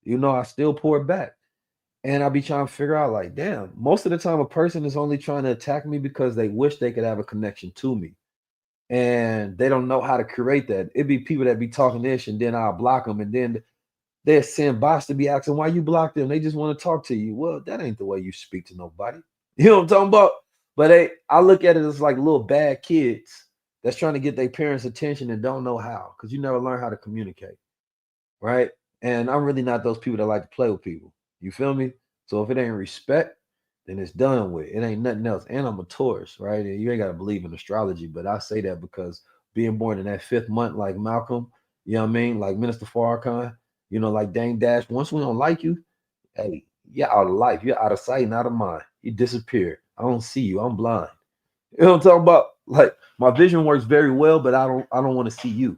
I still pour it back. And I be trying to figure out, like, damn, most of the time a person is only trying to attack me because they wish they could have a connection to me. And they don't know how to curate that. It'd be people that be talking this and then I'll block them. And then they'll send bots to be asking why you blocked them. They just want to talk to you. Well, that ain't the way you speak to nobody. You know what I'm talking about? But I look at it as like little bad kids that's trying to get their parents' attention and don't know how because you never learn how to communicate, right? And I'm really not those people that like to play with people. You feel me? So if it ain't respect, then it's done with. It ain't nothing else. And I'm a Taurus, right? And you ain't got to believe in astrology, but I say that because being born in that 5th month, like Malcolm, you know what I mean? Like Minister Farrakhan, like Dane Dash. Once we don't like you, hey, you're out of life. You're out of sight and out of mind. You disappear. I don't see you. I'm blind. You know what I'm talking about? Like my vision works very well, but I don't want to see you.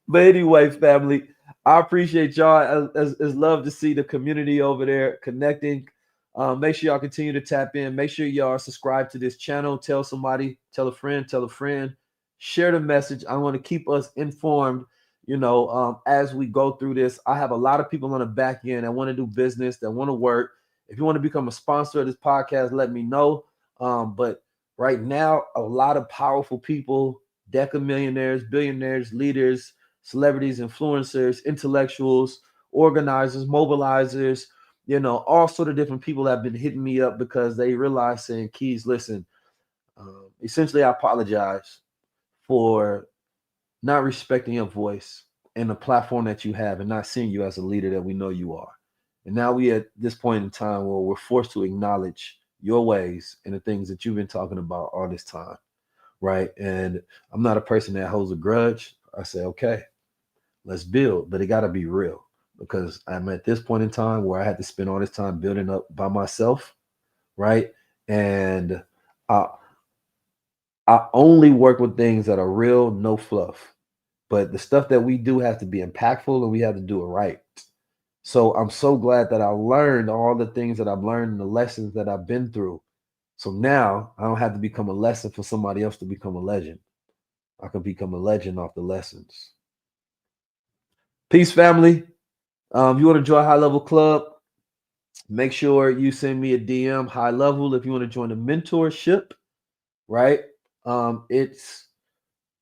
But anyway, family, I appreciate y'all. It's love to see the community over there connecting. Make sure y'all continue to tap in. Make sure y'all subscribe to this channel. Tell somebody, tell a friend, share the message. I want to keep us informed, as we go through this. I have a lot of people on the back end that want to do business, that want to work. If you want to become a sponsor of this podcast, let me know. But right now, a lot of powerful people, deca millionaires, billionaires, leaders, celebrities, influencers, intellectuals, organizers, mobilizers, all sort of different people have been hitting me up because they realize saying, Keys, listen, essentially, I apologize for not respecting your voice and the platform that you have and not seeing you as a leader that we know you are. And now we at this point in time where we're forced to acknowledge your ways and the things that you've been talking about all this time, right? And I'm not a person that holds a grudge. I say, okay, let's build, but it got to be real because I'm at this point in time where I had to spend all this time building up by myself, right? And I I only work with things that are real, no fluff. But the stuff that we do has to be impactful and we have to do it right. So I'm so glad that I learned all the things that I've learned and the lessons that I've been through. So now I don't have to become a lesson for somebody else to become a legend. I can become a legend off the lessons. Peace, family. If you want to join High Level Club, make sure you send me a DM, High Level. If you want to join the mentorship, right? It's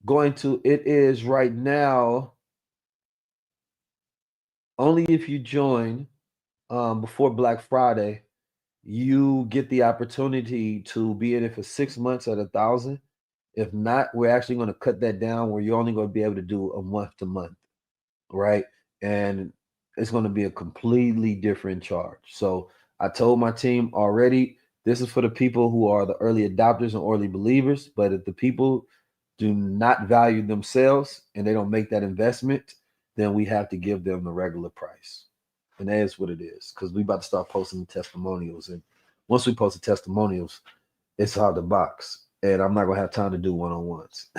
it is right now only if you join before Black Friday, you get the opportunity to be in it for 6 months at 1,000. If not, we're actually going to cut that down where you're only going to be able to do a month to month, right? And it's going to be a completely different charge. So I told my team already, this is for the people who are the early adopters and early believers. But if the people do not value themselves and they don't make that investment, then we have to give them the regular price. And that is what it is. Because we about to start posting the testimonials. And once we post the testimonials, it's hard to box. And I'm not gonna have time to do one-on-ones.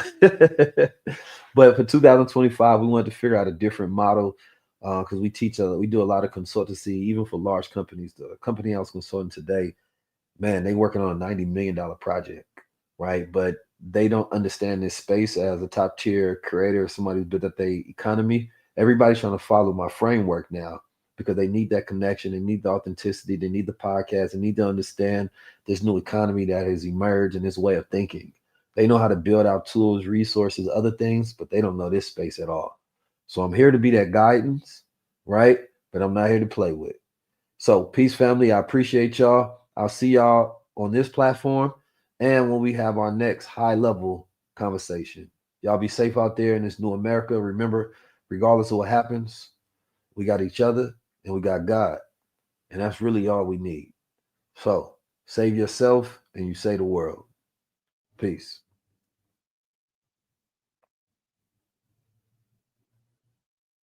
But for 2025, we wanted to figure out a different model because we do a lot of consultancy, even for large companies. The company I was consulting today, man, they working on a $90 million project, right? But they don't understand this space as a top tier creator, somebody who's built up their economy. Everybody's trying to follow my framework now because they need that connection, they need the authenticity, they need the podcast, they need to understand this new economy that has emerged and this way of thinking. They know how to build out tools, resources, other things, but they don't know this space at all. So I'm here to be that guidance, right? But I'm not here to play with. So, peace, family. I appreciate y'all. I'll see y'all on this platform and when we have our next high level conversation. Y'all be safe out there in this new America. Remember, regardless of what happens, we got each other and we got God. And that's really all we need. So, save yourself and you save the world. Peace.